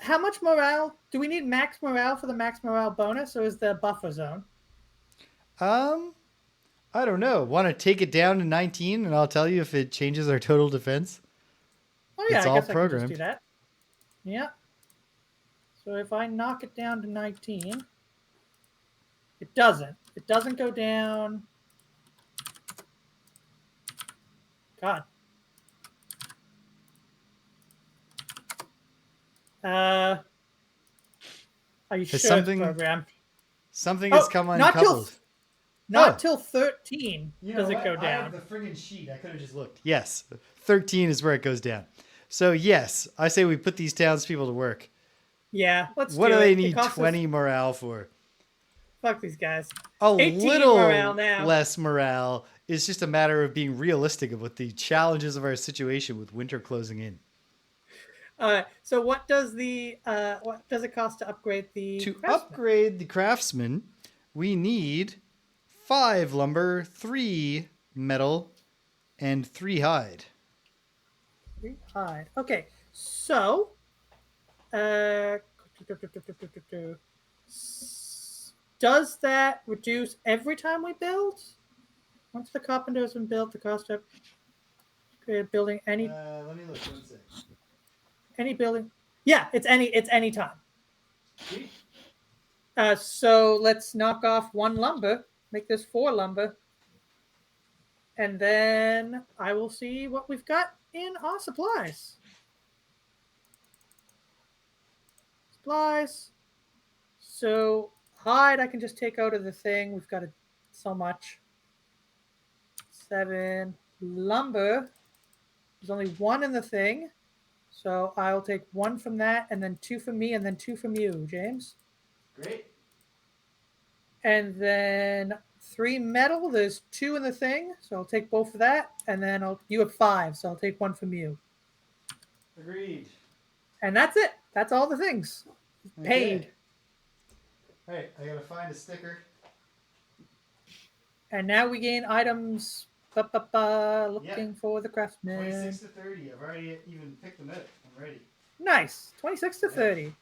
How much morale? Do we need max morale for the max morale bonus, or is the buffer zone? I don't know. Want to take it down to 19 and I'll tell you if it changes our total defense? Oh yeah, it's I all guess programmed. I can just do that. Yeah. So if I knock it down to 19, it doesn't. It doesn't go down. God. Are you sure it's programmed? Something has come uncoupled. Not till 13 does it go down. I have the friggin' sheet. I could have just looked. Yes, 13 is where it goes down. So yes, I say we put these townspeople to work. Yeah, let's do it. What do they need 20 morale for? Fuck these guys. A little morale now. Less morale is just a matter of being realistic about the challenges of our situation with winter closing in. So what does it cost to upgrade the Craftsman? Upgrade the Craftsman, we need 5 lumber, 3 metal, and 3 hide. 3 hide. Okay, so does that reduce every time we build? Once the carpenter has been built, the cost of building any. Let me look. 1 second. Any building. Yeah, it's any time. So let's knock off 1 lumber. Make this 4 lumber. And then I will see what we've got in our supplies. Supplies. So hide I can just take out of the thing. We've got so much. 7 lumber. There's only 1 in the thing. So I'll take 1 from that, and then 2 from me, and then 2 from you, James. Great. And then 3 metal. There's 2 in the thing, so I'll take both of that. And then you have 5, so I'll take 1 from you. Agreed. And that's it. That's all the things. Okay. Paid. All right, I gotta find a sticker. And now we gain items. Looking for the Craftsman. 26 to 30. I've already even picked them out. I'm ready. Nice. 26 to 30.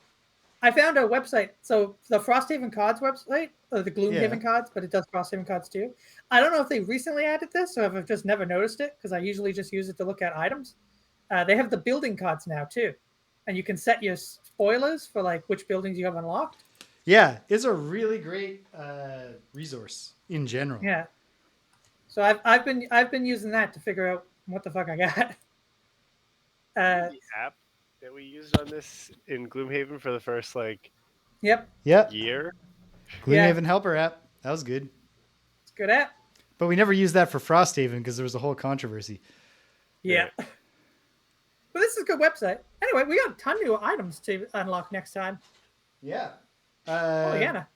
I found a website. So the Frosthaven cards website, or the Gloomhaven cards, but it does Frosthaven cards too. I don't know if they recently added this or if I've just never noticed it because I usually just use it to look at items. They have the building cards now too. And you can set your spoilers for like which buildings you have unlocked. Yeah, it's a really great resource in general. Yeah. So I've been using that to figure out what the fuck I got. The app that we used on this in Gloomhaven for the first year. Gloomhaven Helper app. That was good. It's a good app. But we never used that for Frosthaven because there was a whole controversy. Yeah. But this is a good website. Anyway, we got a ton of new items to unlock next time. Yeah. Hannah.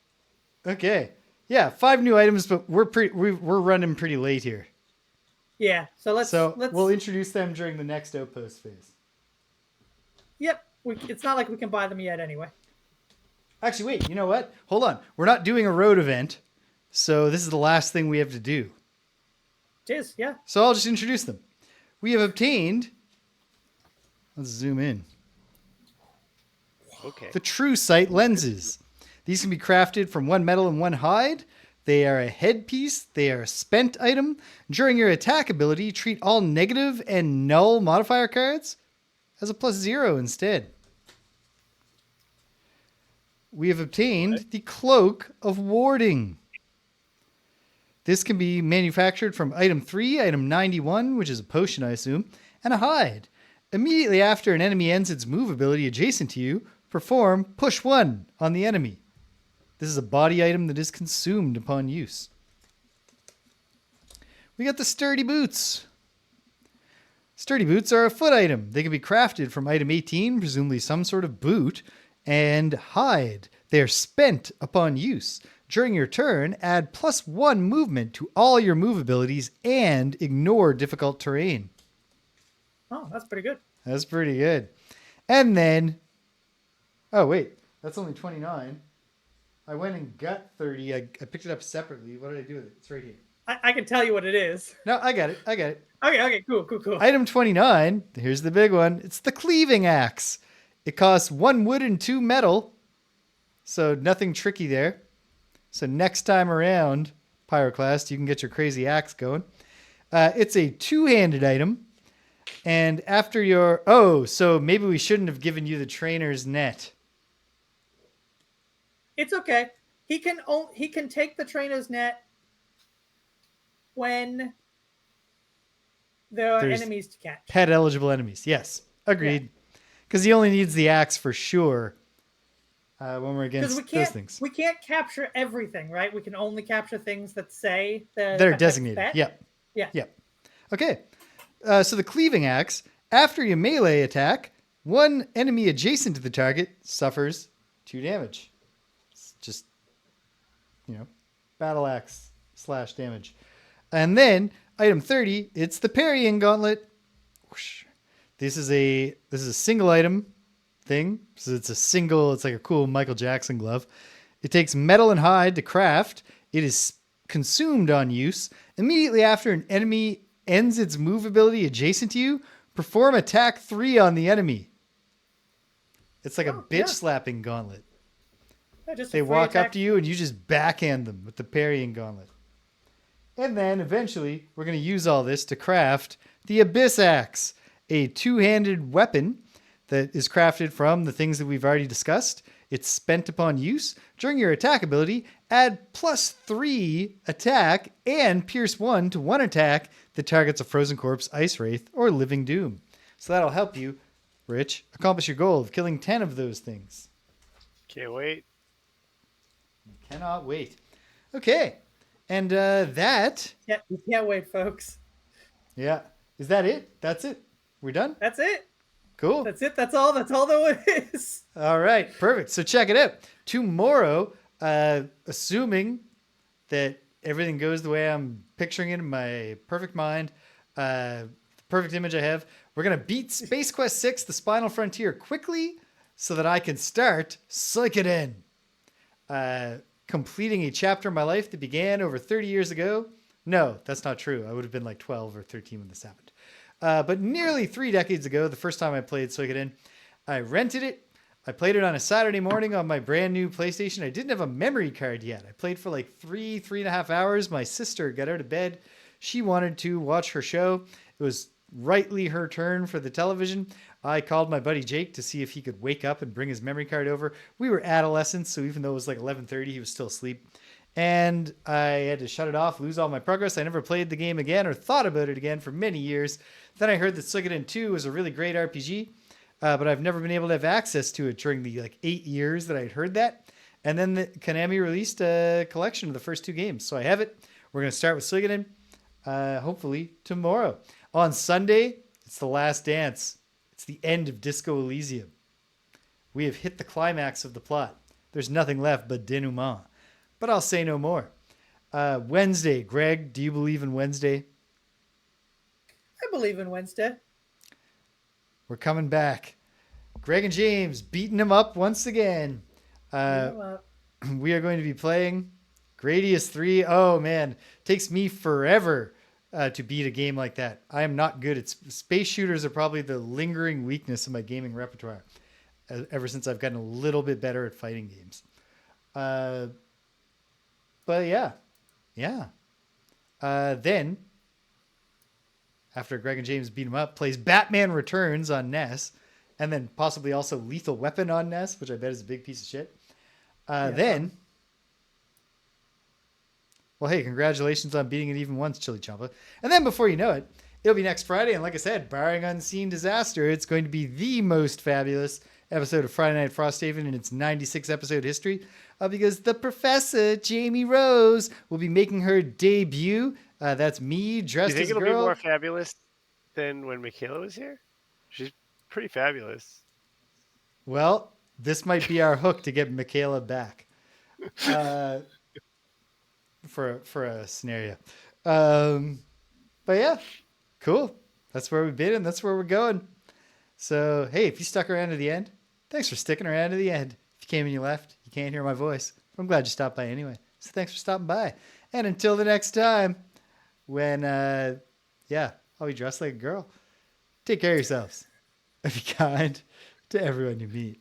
Okay. Yeah, 5 new items, but we're running pretty late here. Yeah, so let's we'll introduce them during the next Outpost phase. Yep, it's not like we can buy them yet anyway. Actually, wait, you know what? Hold on. We're not doing a road event, so this is the last thing we have to do. Cheers, yeah. So I'll just introduce them. We have obtained... Let's zoom in. Okay. The True Sight lenses. These can be crafted from one metal and one hide. They are a headpiece. They are a spent item. During your attack ability, treat all negative and null modifier cards as a +0 instead. We have obtained the Cloak of Warding. This can be manufactured from item 3, item 91, which is a potion, I assume, and a hide. Immediately after an enemy ends its move ability adjacent to you, perform push 1 on the enemy. This is a body item that is consumed upon use. We got the Sturdy Boots. Sturdy Boots are a foot item. They can be crafted from item 18, presumably some sort of boot, and hide. They are spent upon use. During your turn, add +1 movement to all your move abilities and ignore difficult terrain. Oh, that's pretty good. That's pretty good. And then... Oh, wait. That's only 29. I went and got 30. I picked it up separately. What did I do with it? It's right here. I can tell you what it is. No, I got it. Okay, cool. Item 29. Here's the big one. It's the Cleaving Axe. It costs 1 wood and 2 metal. So nothing tricky there. So next time around, Pyroclast, you can get your crazy axe going. It's a 2-handed item. And after your... Oh, so maybe we shouldn't have given you the trainer's net. It's okay. He can take the trainer's net when there are enemies to catch. Pet eligible enemies. Yes. Agreed. Because he only needs the axe for sure when we're against those things. We can't capture everything, right? We can only capture things that say they're designated. Pet. Yep. Okay. So the Cleaving Axe, after you melee attack, one enemy adjacent to the target suffers 2 damage. It's just, battle axe / damage. And then item 30, it's the Parrying Gauntlet. Whoosh. This is a single item thing. So it's like a cool Michael Jackson glove. It takes metal and hide to craft. It is consumed on use. Immediately after an enemy ends its move ability adjacent to you, perform attack 3 on the enemy. It's like a bitch slapping gauntlet. Yeah, they walk up to you and you just backhand them with the Parrying Gauntlet. And then eventually we're going to use all this to craft the Abyss Axe, a 2-handed weapon that is crafted from the things that we've already discussed. It's spent upon use. During your attack ability, add +3 attack and pierce 1 to 1 attack that targets a Frozen Corpse, Ice Wraith, or Living Doom. So that'll help you, Rich, accomplish your goal of killing 10 of those things. Can't wait. Cannot wait. Okay. And that... Yeah, we can't wait, folks. Yeah. Is that it? That's it? We're done? That's it. Cool. That's it. That's all there is. All right. Perfect. So check it out. Tomorrow, assuming that everything goes the way I'm picturing it in my perfect mind, the perfect image I have, we're going to beat Space Quest 6, The Spinal Frontier, quickly so that I can start Suikoden. Completing a chapter in my life that began over 30 years ago. No, that's not true. I would have been like 12 or 13 when this happened. But nearly 3 decades ago, the first time I played Suikoden, I rented it. I played it on a Saturday morning on my brand new PlayStation. I didn't have a memory card yet. I played for like 3.5 hours. My sister got out of bed. She wanted to watch her show. It was rightly her turn for the television. I called my buddy Jake to see if he could wake up and bring his memory card over. We were adolescents, so even though it was like 11:30, he was still asleep. And I had to shut it off, lose all my progress. I never played the game again or thought about it again for many years. Then I heard that Suikoden 2 was a really great RPG, but I've never been able to have access to it during the 8 years that I'd heard that. And then Konami released a collection of the first 2 games. So I have it. We're going to start with Suikoden, hopefully tomorrow. On Sunday, it's the last dance. It's the end of Disco Elysium. We have hit the climax of the plot. There's nothing left but denouement. But I'll say no more. Wednesday. Greg, do you believe in Wednesday? I believe in Wednesday. We're coming back. Greg and James beating him up once again. We are going to be playing Gradius 3. Oh, man. Takes me forever to beat a game like that. I am not good at space shooters. Are probably the lingering weakness of my gaming repertoire. Ever since I've gotten a little bit better at fighting games. But yeah. Then, after Greg and James beat him up, plays Batman Returns on NES, and then possibly also Lethal Weapon on NES, which I bet is a big piece of shit. Then, well, hey, congratulations on beating it even once, Chili Champa. And then before you know it, it'll be next Friday, and like I said, barring unseen disaster, it's going to be the most fabulous episode of Friday Night Frosthaven in its 96 episode history, because the Professor, Jamie Rose, will be making her debut. That's me dressed as a girl. Do you think it'll be more fabulous than when Michaela was here? She's pretty fabulous. Well, this might be our hook to get Michaela back for a scenario. But yeah, cool. That's where we've been, and that's where we're going. So, hey, if you stuck around to the end, thanks for sticking around to the end. If you came and you left, you can't hear my voice. I'm glad you stopped by anyway. So thanks for stopping by. And until the next time, when, I'll be dressed like a girl. Take care of yourselves. And be kind to everyone you meet.